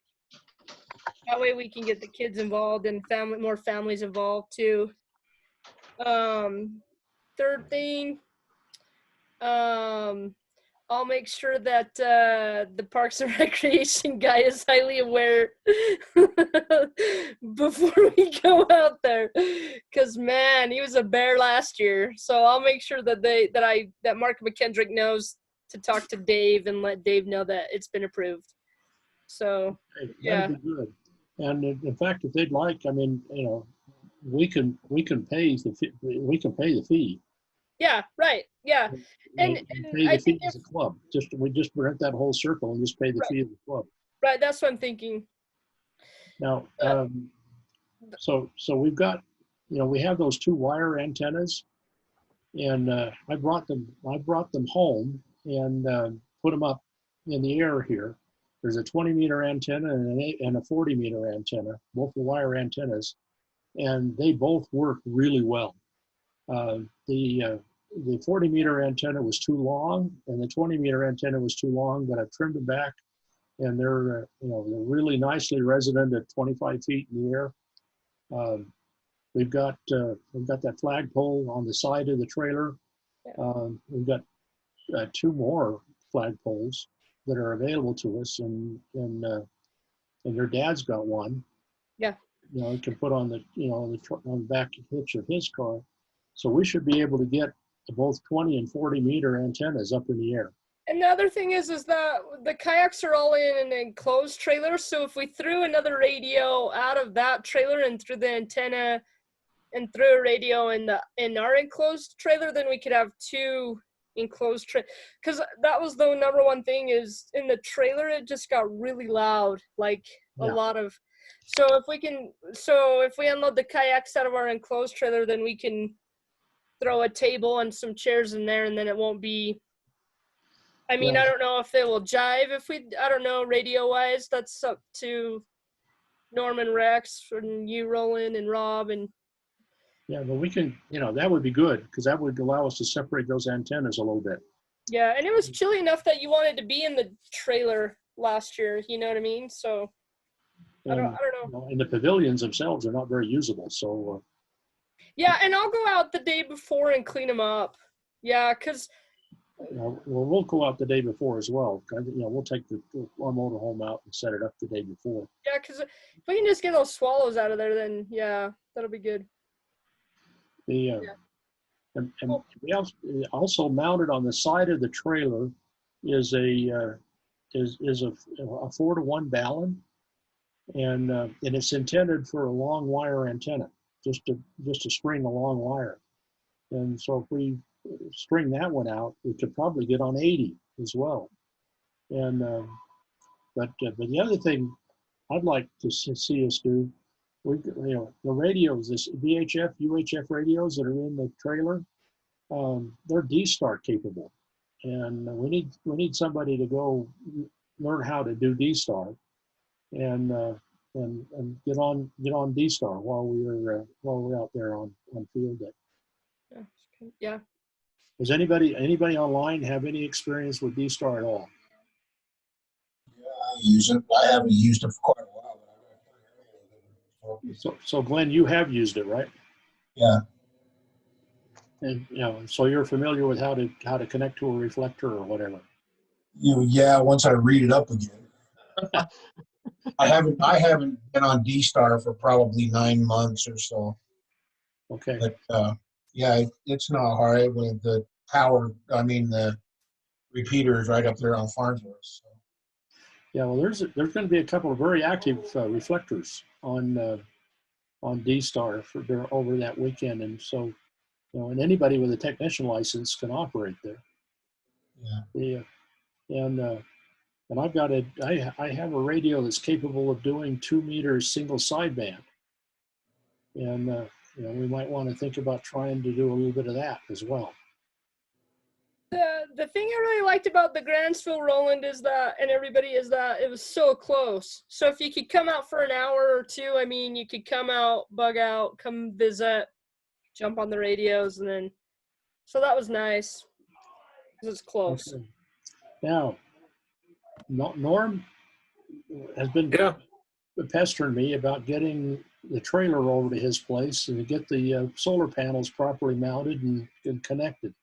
That way we can get the kids involved and more families involved too. Third thing, I'll make sure that the Parks and Recreation guy is highly aware before we go out there, because man, he was a bear last year. So I'll make sure that Mark McKendrick knows to talk to Dave and let Dave know that it's been approved. So yeah, that'd be good. And in fact, if they'd like, I mean, you know, we can pay the fee. Yeah, right. Yeah, and pay the fee as a club. We just rent that whole circle and just pay the fee of the club. Right, that's what I'm thinking. Now, so we've got, you know, we have those two wire antennas, and I brought them home and put them up in the air here. There's a 20-meter antenna and a 40-meter antenna, both the wire antennas, and they both work really well. The 40-meter antenna was too long, and the 20-meter antenna was too long, but I've trimmed them back, and they're they're really nicely resonant at 25 feet in the air. We've got that flagpole on the side of the trailer. We've got two more flagpoles that are available to us, and your dad's got one. Yeah. You know, he can put on the on the back hitch of his car. So we should be able to get both 20 and 40 meter antennas up in the air. And the other thing is that the kayaks are all in an enclosed trailer. So if we threw another radio out of that trailer and threw the antenna and threw a radio in our enclosed trailer, then we could have two enclosed because that was the number one thing is in the trailer it just got really loud, like a lot of. So if we unload the kayaks out of our enclosed trailer, then we can throw a table and some chairs in there, and then it won't be. I mean, I don't know if they will jive I don't know, radio wise, that's up to Norman, Rex, and you, Roland, and Rob, and. Yeah, but we can, that would be good because that would allow us to separate those antennas a little bit. Yeah, and it was chilly enough that you wanted to be in the trailer last year, you know what I mean? So, I don't know. And the pavilions themselves are not very usable, so. Yeah, and I'll go out the day before and clean them up. Yeah, because. We'll go out the day before as well. We'll take our motorhome out and set it up the day before. Yeah, because if we can just get those swallows out of there, then yeah, that'll be good. And we also mounted on the side of the trailer is a 4-to-1 balun, and it's intended for a long wire antenna, just to string a long wire. And so if we string that one out, we could probably get on 80 as well. And but the other thing I'd like to see us do, the radios, this VHF, UHF radios that are in the trailer, they're D-Star capable, and we need somebody to go learn how to do D-Star, and get on D-Star while we're out there on field day. Yeah. Does anybody online have any experience with D-Star at all? Yeah, I use it. I haven't used it for quite a while. So Glenn, you have used it, right? Yeah. And so you're familiar with how to connect to a reflector or whatever. Yeah, once I read it up again. I haven't been on D-Star for probably 9 months or so. Okay. But yeah, it's not hard with the power. I mean, the repeater is right up there on Farnsworth. So. Yeah, well, there's going to be a couple of very active reflectors on D-Star over that weekend, and so and anybody with a technician license can operate there. Yeah. And I have a radio that's capable of doing 2 meters single sideband, and we might want to think about trying to do a little bit of that as well. The thing I really liked about the Grantsville Roland is that it was so close. So if you could come out for an hour or two, I mean, you could come out, bug out, come visit, jump on the radios, and then, so that was nice because it's close. Okay. Now, Norm has been pestering me about getting the trailer over to his place and to get the solar panels properly mounted and connected.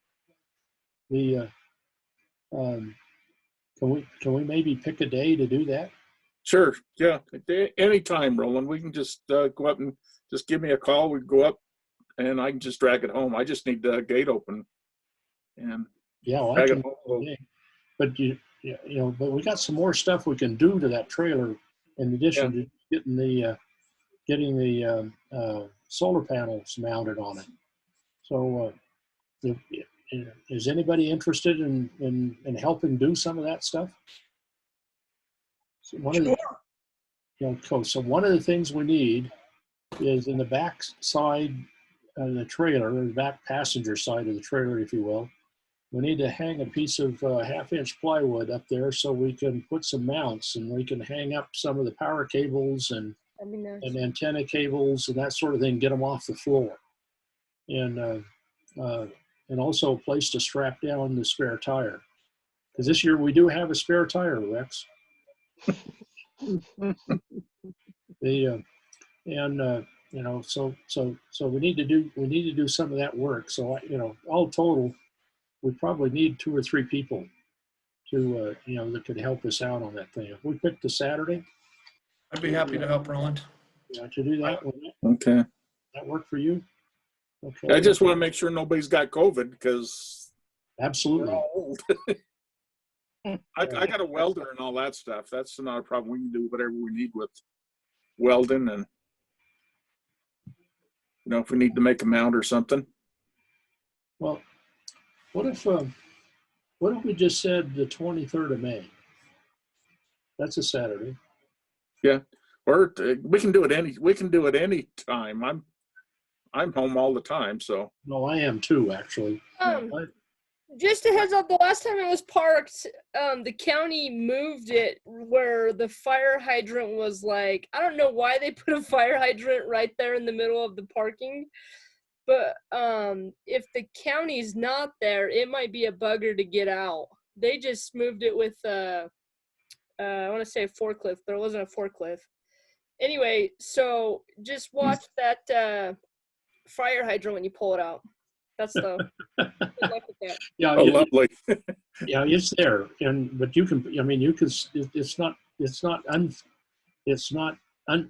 Can we maybe pick a day to do that? Sure. Yeah. Anytime, Roland. We can just go up and just give me a call. We go up and I can just drag it home. I just need the gate open and drag it home. But but we got some more stuff we can do to that trailer in addition to getting the solar panels mounted on it. So is anybody interested in helping do some of that stuff? So one of the things we need is in the back side of the trailer, or the back passenger side of the trailer, if you will. We need to hang a piece of 1/2-inch plywood up there so we can put some mounts, and we can hang up some of the power cables and antenna cables and that sort of thing, get them off the floor. And also a place to strap down the spare tire. Because this year we do have a spare tire, Rex. So we need to do some of that work. So all total, we probably need 2 or 3 people to that could help us out on that thing. If we picked a Saturday, I'd be happy to help, Roland. To do that. Okay. That work for you? Okay. I just want to make sure nobody's got COVID because we're Absolutely. all old. I got a welder and all that stuff. That's not a problem. We can do whatever we need with welding, and if we need to make a mount or something. Well, what if we just said the 23rd of May? That's a Saturday. Yeah, or we can do it any time. I'm home all the time, so. No, I am too, actually. But Just a heads up, the last time it was parked, the county moved it where the fire hydrant was like, I don't know why they put a fire hydrant right there in the middle of the parking, but if the county's not there, it might be a bugger to get out. They just moved it with, I want to say a forklift, but it wasn't a forklift. Anyway, so just watch that fire hydrant when you pull it out. That's the good luck with that. yeah, Oh, lovely. yeah, it's there, but you can. I mean, you can. It's not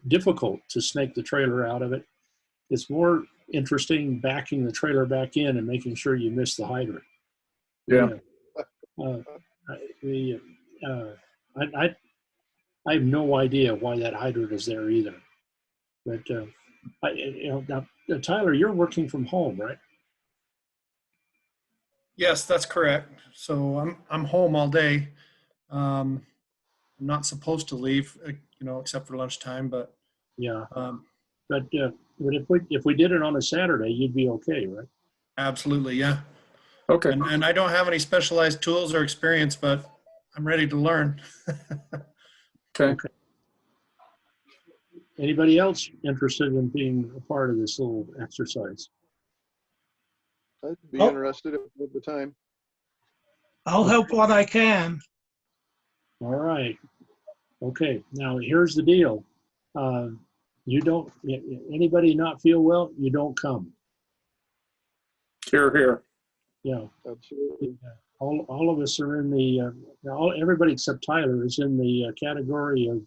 difficult to snake the trailer out of it. It's more interesting backing the trailer back in and making sure you miss the hydrant. Yeah. I have no idea why that hydrant is there either. But now, Tyler, you're working from home, right? Yes, that's correct. So I'm home all day. I'm not supposed to leave, except for lunchtime. But Yeah. But if we did it on a Saturday, you'd be okay, right? absolutely, yeah. Okay. And I don't have any specialized tools or experience, but I'm ready to learn. Okay. Anybody else interested in being a part of this little exercise? I'd be Oh. interested at the time. I'll help what I can. All right. Okay. Now here's the deal. Anybody not feel well, you don't come. Here, here. Yeah. Absolutely. All of us are in the, everybody except Tyler is in the category of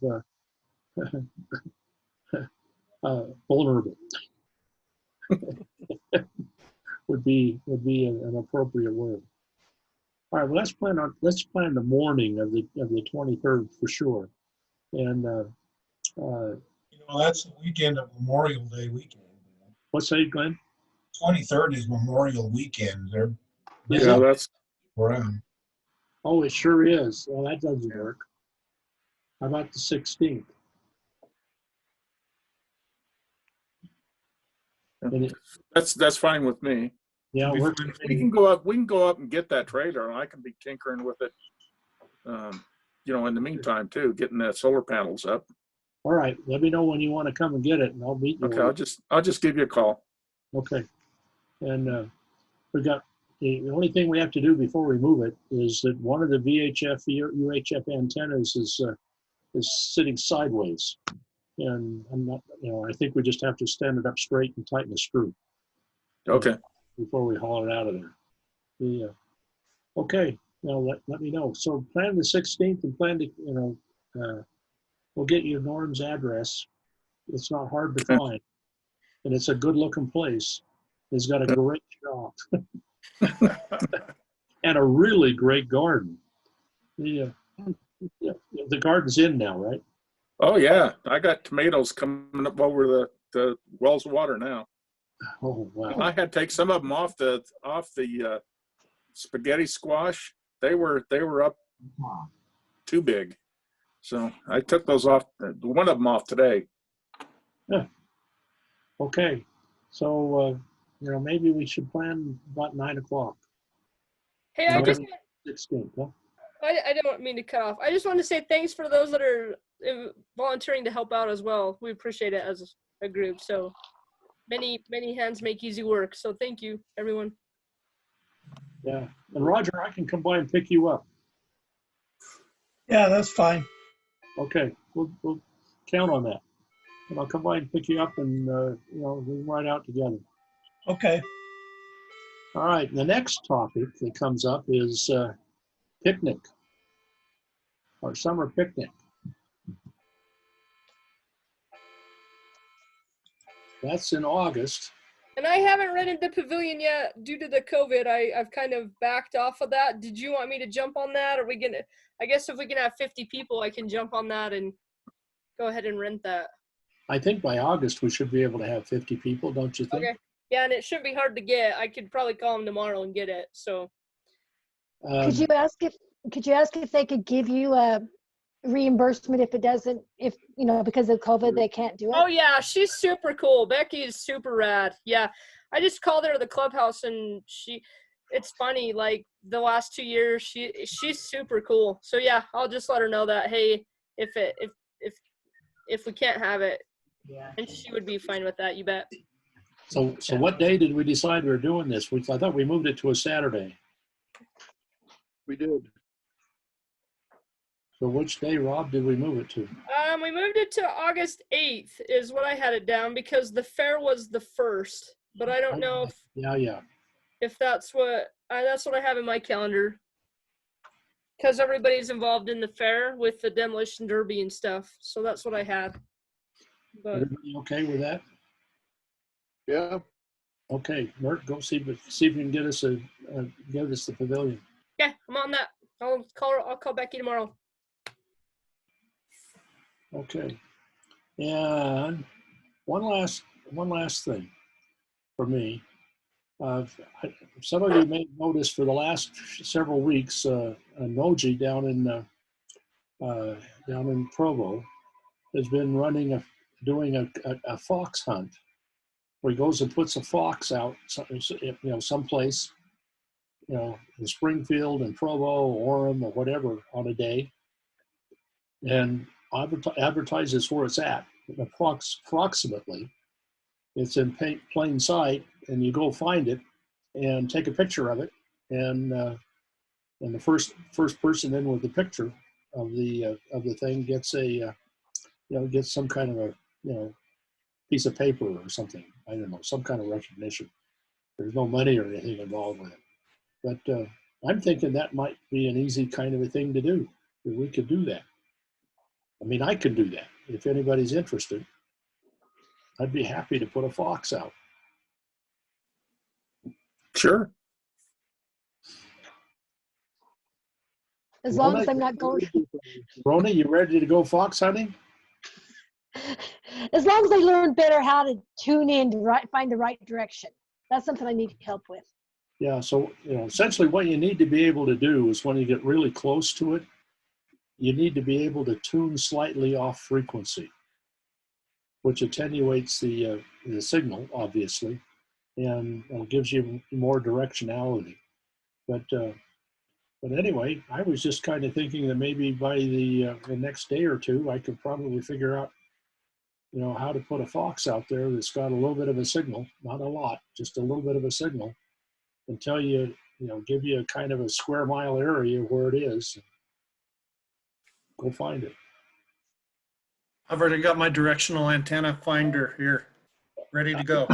vulnerable. would be an appropriate word. All right, well, let's plan the morning of the 23rd for sure. And That's the weekend of Memorial Day weekend. what's that, Glenn? 23rd is Memorial Weekend. They're Yeah, that's around. Oh, it sure is. Well, that doesn't work. How about the 16th? that's fine with me. Yeah, we're We can go up. We can go up and get that trailer, and I can be tinkering with it. In the meantime too, getting the solar panels up. all right. Let me know when you want to come and get it, and I'll meet you. Okay, I'll just give you a call. Okay. And we got the only thing we have to do before we move it is that one of the VHF UHF antennas is sitting sideways, and I'm not. I think we just have to stand it up straight and tighten the screw. Okay. Before we haul it out of there. Okay. Now let me know. So plan the 16th and plan to we'll get you Norm's address. It's not hard to find, and it's a good looking place. He's got a great shop and a really great garden. The garden's in now, right? Oh yeah, I got tomatoes coming up over the wells of water now. Oh wow! I had to take some of them off the spaghetti squash. They were up too big, so I took those off. One of them off today. Yeah. Okay, so maybe we should plan about 9 o'clock. Hey, I Okay. just 16th, huh? I don't mean to cut off. I just want to say thanks for those that are volunteering to help out as well. We appreciate it as a group. So many hands make easy work. So thank you, everyone. Yeah, and Roger, I can come by and pick you up. Yeah, that's fine. Okay, we'll count on that. And I'll come by and pick you up, and we can ride out together. Okay. All right. The next topic that comes up is picnic, our summer picnic. That's in August, And I haven't rented the pavilion yet due to the COVID. I've kind of backed off of that. Did you want me to jump on that? Are we gonna? I guess if we can have 50 people, I can jump on that and go ahead and rent that. I think by August we should be able to have 50 people, don't you think? Okay. Yeah, and it shouldn't be hard to get. I could probably call them tomorrow and get it. So. Could you ask if they could give you a reimbursement if it doesn't, if you know, because of COVID they can't do it? Oh yeah, she's super cool. Becky is super rad. Yeah, I just called her to the clubhouse and it's funny, like the last 2 years she's super cool. So yeah, I'll just let her know that, hey, if we can't have it, and she would be fine with that. You bet. So what day did we decide we were doing this? I thought we moved it to a Saturday. We did. So which day, Rob, did we move it to? We moved it to August 8th is what I had it down because the fair was the 1st, but I don't know if that's what I have in my calendar. Because everybody's involved in the fair with the demolition derby and stuff, so that's what I had. But everybody okay with that? Yeah. Okay, Mert, go see if you can get us the pavilion. Yeah, I'm on that. I'll call Becky tomorrow. Okay. And one last thing for me. Some of you may have noticed for the last several weeks, Noji down in Provo has been doing a fox hunt, where he goes and puts a fox out, someplace, in Springfield and Provo or Orem or whatever on a day, and advertises where it's at. Approximately, it's in plain sight, and you go find it and take a picture of it, and the first person in with the picture of the thing gets gets some kind of a piece of paper or something. I don't know, some kind of recognition. There's no money or anything involved with it, but I'm thinking that might be an easy kind of a thing to do. That we could do that. I mean, I could do that if anybody's interested. I'd be happy to put a fox out. Sure. As long as I'm not going. Rona, you ready to go fox hunting? As long as I learn better how to tune in to find the right direction. That's something I need help with. Yeah, so essentially what you need to be able to do is when you get really close to it, you need to be able to tune slightly off frequency, which attenuates the signal, obviously, and gives you more directionality. But anyway, I was just kind of thinking that maybe by the next day or two, I could probably figure out, how to put a fox out there that's got a little bit of a signal, not a lot, just a little bit of a signal, and tell you, give you a kind of a square mile area where it is. Go find it. I've already got my directional antenna finder here, ready to go.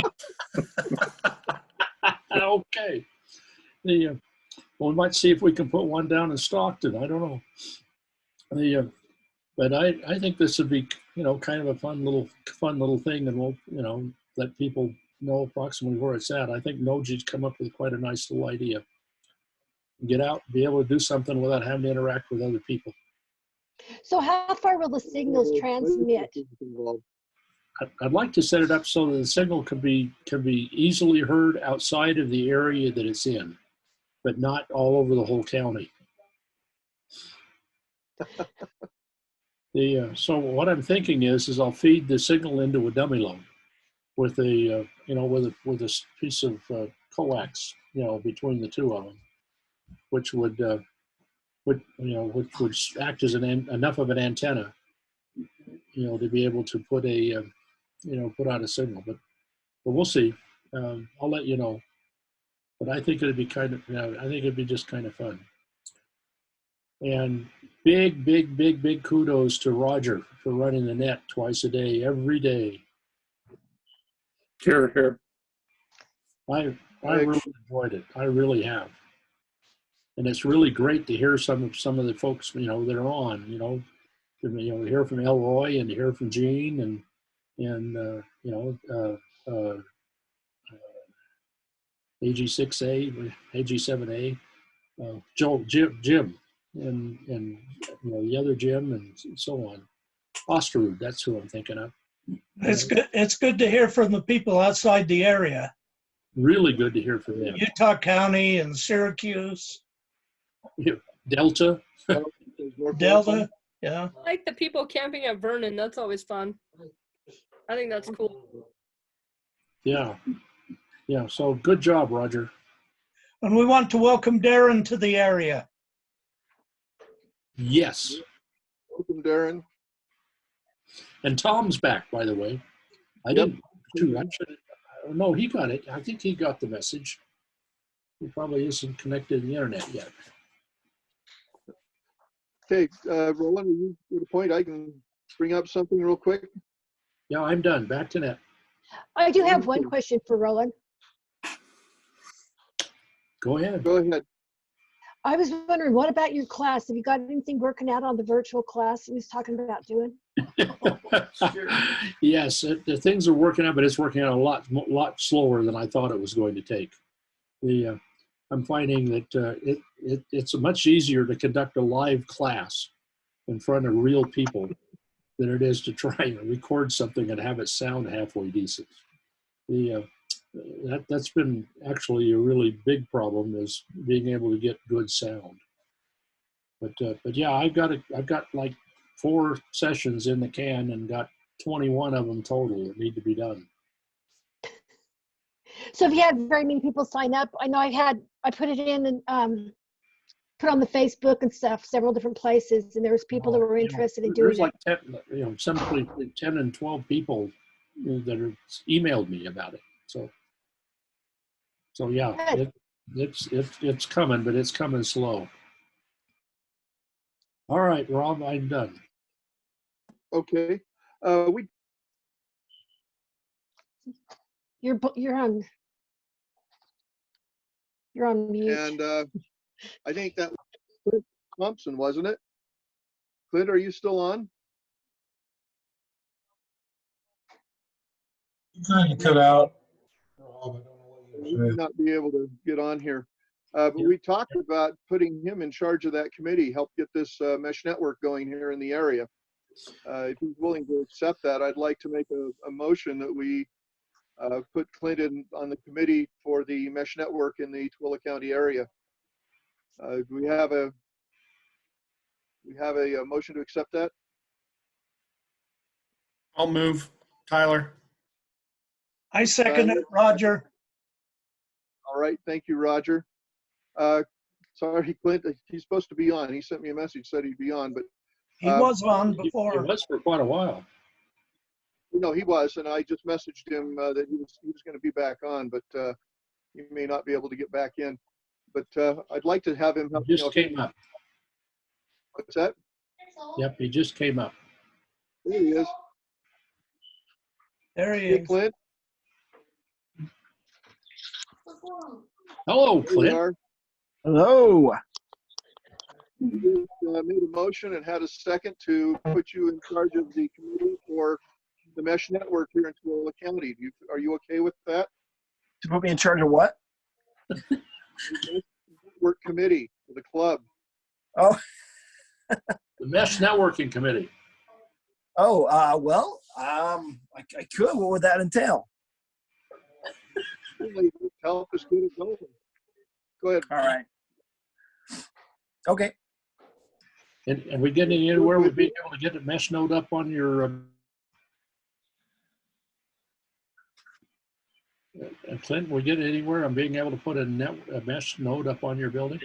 Okay. Well, we might see if we can put one down in Stockton. I don't know. But I think this would be, kind of a fun little thing, and we'll, let people know approximately where it's at. I think Noji's come up with quite a nice little idea. Get out, be able to do something without having to interact with other people. So how far will the signals transmit? I'd like to set it up so that the signal can be easily heard outside of the area that it's in, but not all over the whole county. So what I'm thinking is I'll feed the signal into a dummy load with a with a piece of coax between the two of them, which would act as enough of an antenna to be able to put out a signal. But we'll see. I'll let you know. But I think it'd be just kind of fun. And big kudos to Roger for running the net twice a day, every day. Here, here. I really enjoyed it. I really have. And it's really great to hear some of the folks, that are on, hear from Elroy and hear from Gene and AG6A, AG7A, Jim, and you know, the other Jim, and so on. Osterud, that's who I'm thinking of. It's good. It's good to hear from the people outside the area, Really good to hear from them. Utah County and Syracuse, Delta. Delta. Yeah. I like the people camping at Vernon. That's always fun. I think that's cool. Yeah. Yeah. So good job, Roger. And we want to welcome Darren to the area. Yes. Welcome, Darren. And Tom's back, by the way. I didn't. No, he got it. I think he got the message. He probably isn't connected to the internet yet. Okay, Roland, are you to the point? I can bring up something real quick. Yeah, I'm done. Back to net. I do have one question for Roland. Go ahead. Go ahead. I was wondering, what about your class? Have you got anything working out on the virtual class he was talking about doing? Yes, the things are working out, but it's working out a lot slower than I thought it was going to take. I'm finding that it's much easier to conduct a live class in front of real people than it is to try and record something and have it sound halfway decent. That's been actually a really big problem, is being able to get good sound. But yeah, I've got like 4 sessions in the can and got 21 of them total that need to be done. So have you had very many people sign up? I know I put it in and put on the Facebook and stuff, several different places, and there was people that were interested in doing it. There's like 10, somebody, 10 and 12 people that are emailed me about it. So yeah, it's coming, but it's coming slow. All right, Rob, I'm done. Okay. You're on mute. And I think that was Clint Thompson, wasn't it? Clint, are you still on? You kind of cut out. We may not be able to get on here. But we talked about putting him in charge of that committee, help get this mesh network going here in the area. If he's willing to accept that, I'd like to make a motion that we put Clinton on the committee for the mesh network in the Tooele County area. Do we have a motion to accept that? I'll move. Tyler. I second it, Roger. All right, thank you, Roger. Sorry, Clint, he's supposed to be on. He sent me a message, said he'd be on, but he was on before. He was for quite a while. No, he was, and I just messaged him that he was going to be back on, but he may not be able to get back in. But I'd like to have him help. He just came up. What's that? Yep, he just came up. There he is. There he Hey, is. Clint. Hello, There you Clint. are. Hello. You made a motion and had a second to put you in charge of the committee for the mesh network here in Tooele County. Are you okay with that? To put me in charge of what? Network committee for the club. Oh. The Mesh Networking Committee. Oh, well, I could. What would that entail? Really help us get it going. Go ahead. All right. Okay. And we getting anywhere with being able to get a mesh node up on your Clint, we get anywhere on being able to put a mesh node up on your building?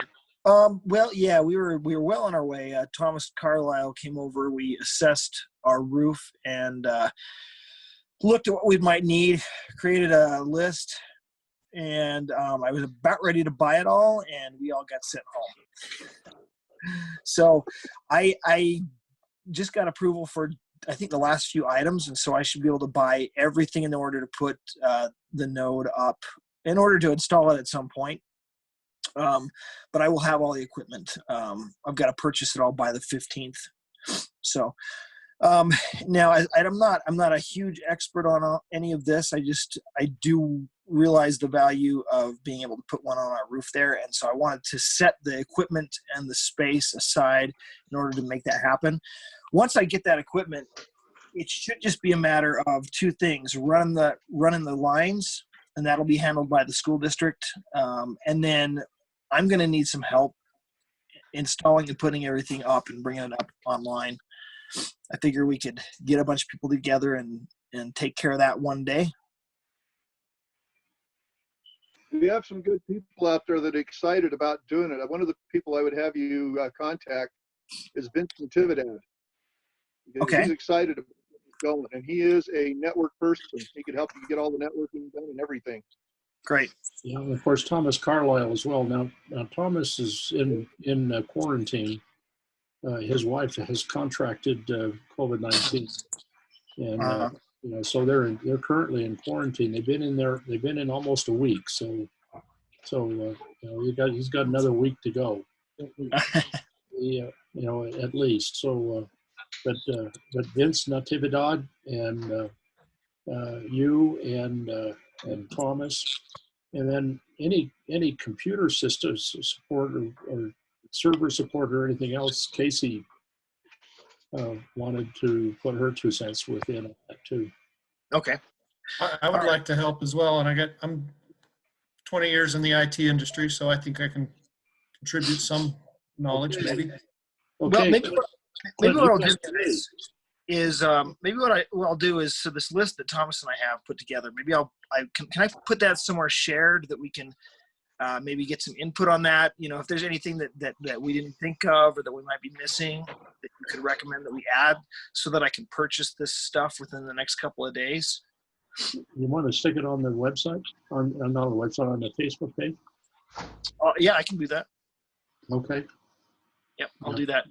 Well, yeah, we were well on our way. Thomas Carlisle came over. We assessed our roof and looked at what we might need, created a list, and I was about ready to buy it all, and we all got sent home. So I just got approval for, I think, the last few items, and so I should be able to buy everything in order to put the node up, in order to install it at some point. But I will have all the equipment. I've got to purchase it all by the 15th. So now I'm not a huge expert on any of this. I do realized the value of being able to put one on our roof there. And so I wanted to set the equipment and the space aside in order to make that happen. Once I get that equipment, it should just be a matter of two things: running the lines, and that'll be handled by the school district. And then I'm going to need some help installing and putting everything up and bringing it up online. I figure we could get a bunch of people together and take care of that one day. We have some good people out there that are excited about doing it. One of the people I would have you contact is Vincent Tividad. Okay. He's excited about going, and he is a network person. He could help you get all the networking done and everything. Great. Yeah, and of course, Thomas Carlisle as well. Now Thomas is in quarantine. His wife has contracted COVID-19, and so they're currently in quarantine. They've been in almost a week. So he's got another week to go. At least. So, but Vince Natividad and you and Thomas, and then any computer systems support or server support or anything else, Casey wanted to put her 2 cents within on that too. Okay. I would like to help as well, and I'm 20 years in the IT industry, so I think I can contribute some knowledge, maybe. Okay. Well, maybe Clint, what you I'll do guys- is maybe what I'll do is, so this list that Thomas and I have put together, maybe can I put that somewhere shared that we can maybe get some input on that. If there's anything that we didn't think of or that we might be missing that you could recommend that we add, so that I can purchase this stuff within the next couple of days. You want to stick it on the website, not on the website, on the Facebook page? Yeah, I can do that. Okay. Yep, I'll do that.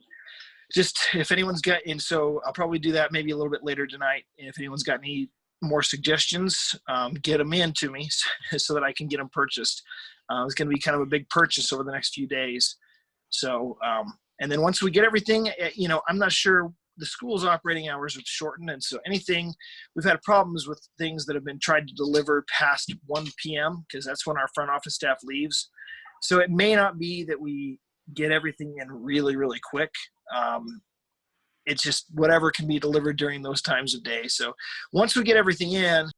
Just if anyone's got, and so I'll probably do that maybe a little bit later tonight. And if anyone's got any more suggestions, get them in to me so that I can get them purchased. It's going to be kind of a big purchase over the next few days. So, and then once we get everything, I'm not sure, the school's operating hours have shortened. And so we've had problems with things that have been tried to deliver past 1 p.m. because that's when our front office staff leaves. So it may not be that we get everything in really, really quick. It's just whatever can be delivered during those times of day. So once we get everything in,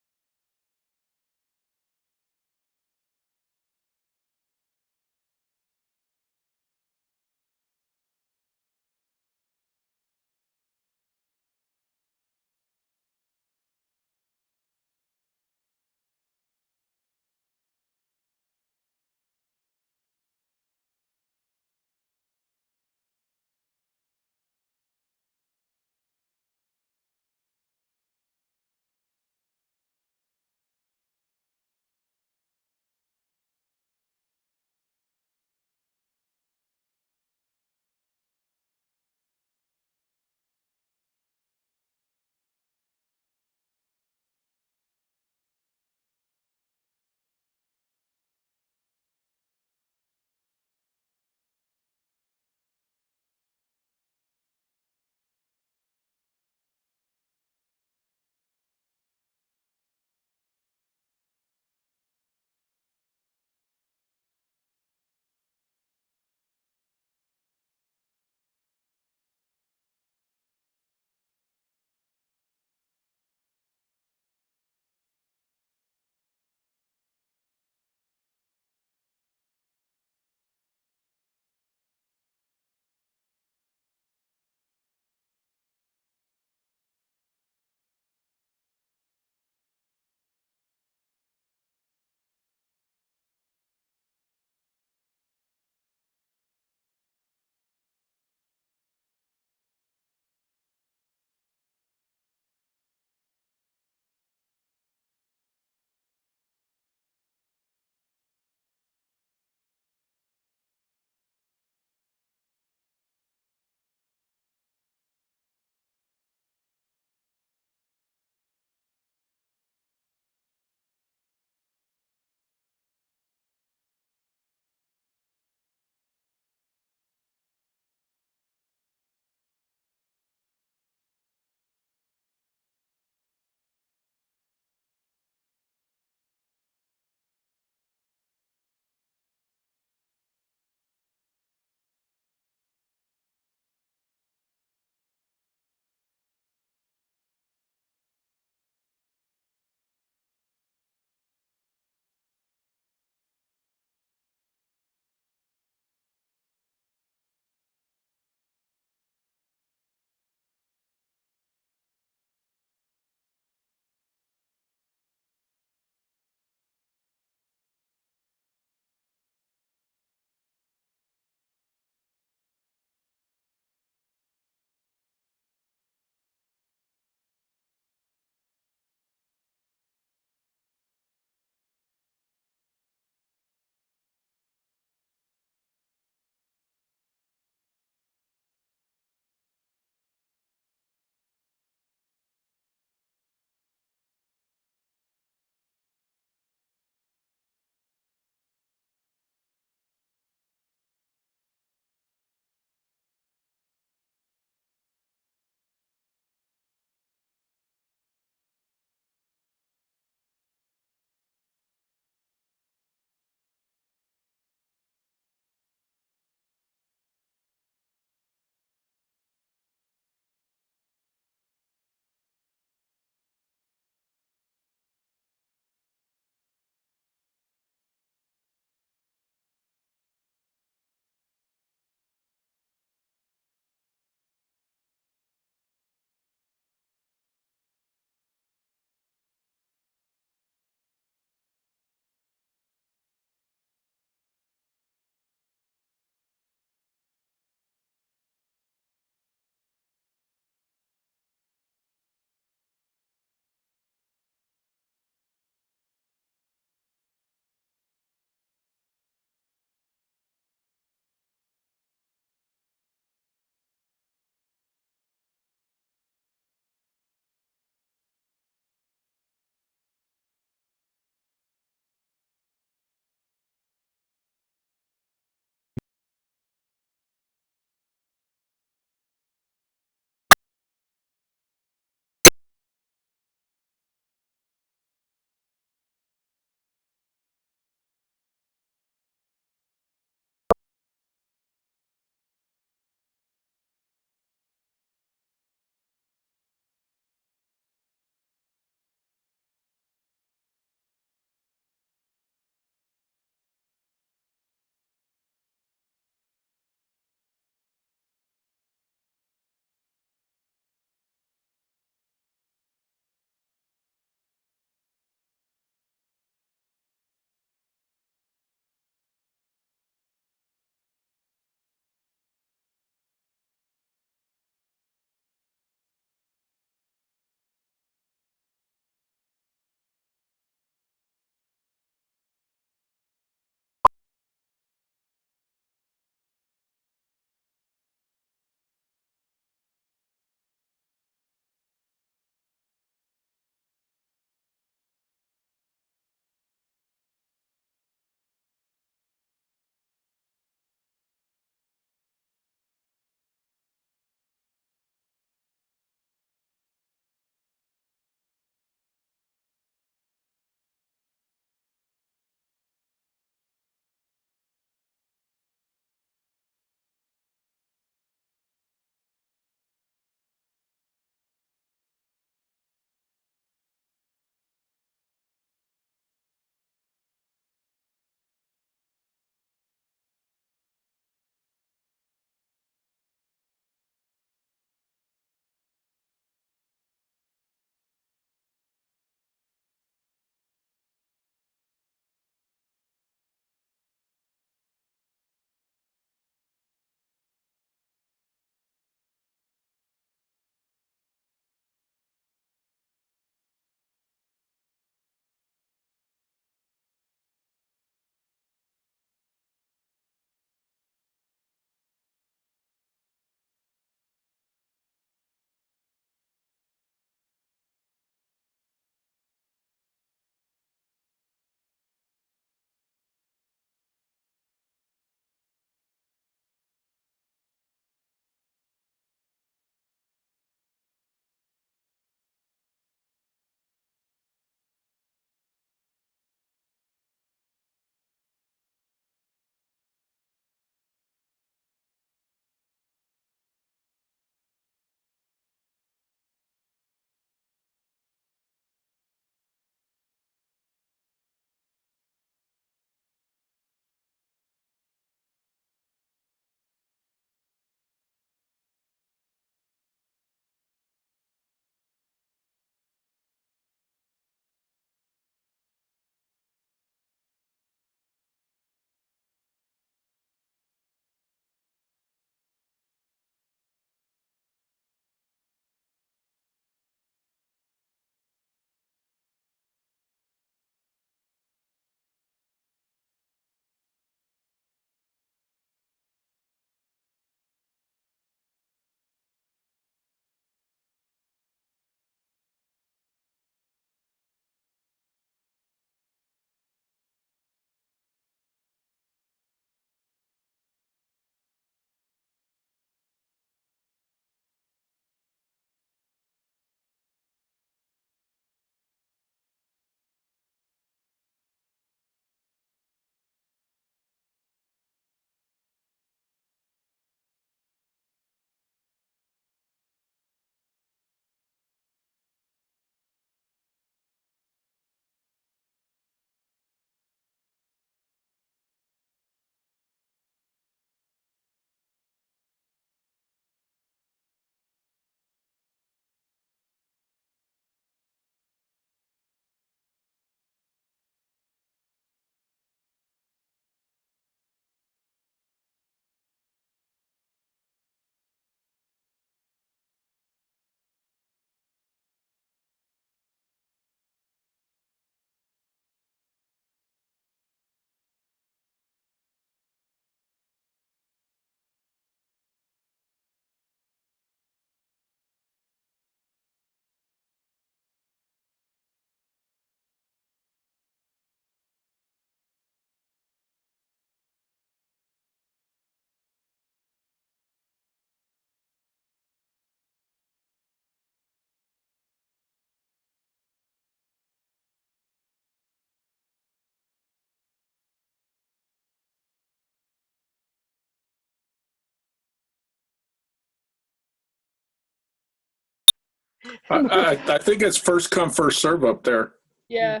I think it's first come, first serve up there. Yeah.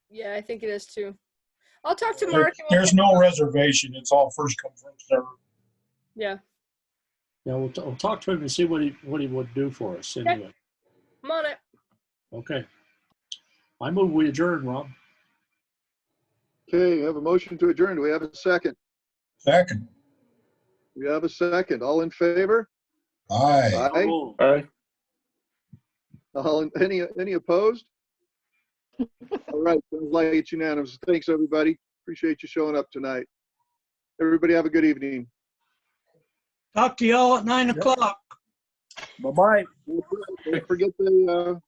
Yeah, I think it is too. I'll talk to Mark. And There's no reservation. It's all first come, first serve. Yeah. Yeah, we'll talk to him and see what he would do for us anyway. I'm on it. Okay. I move we adjourn, Rob. Okay, I have a motion to adjourn. Do we have a second? Second. We have a second. All in favor? Aye. Aye. All right. Any opposed? All right, sounds like it's unanimous. Thanks, everybody. Appreciate you showing up tonight. Everybody have a good evening. Talk to y'all at 9 o'clock. Bye-bye. Don't forget the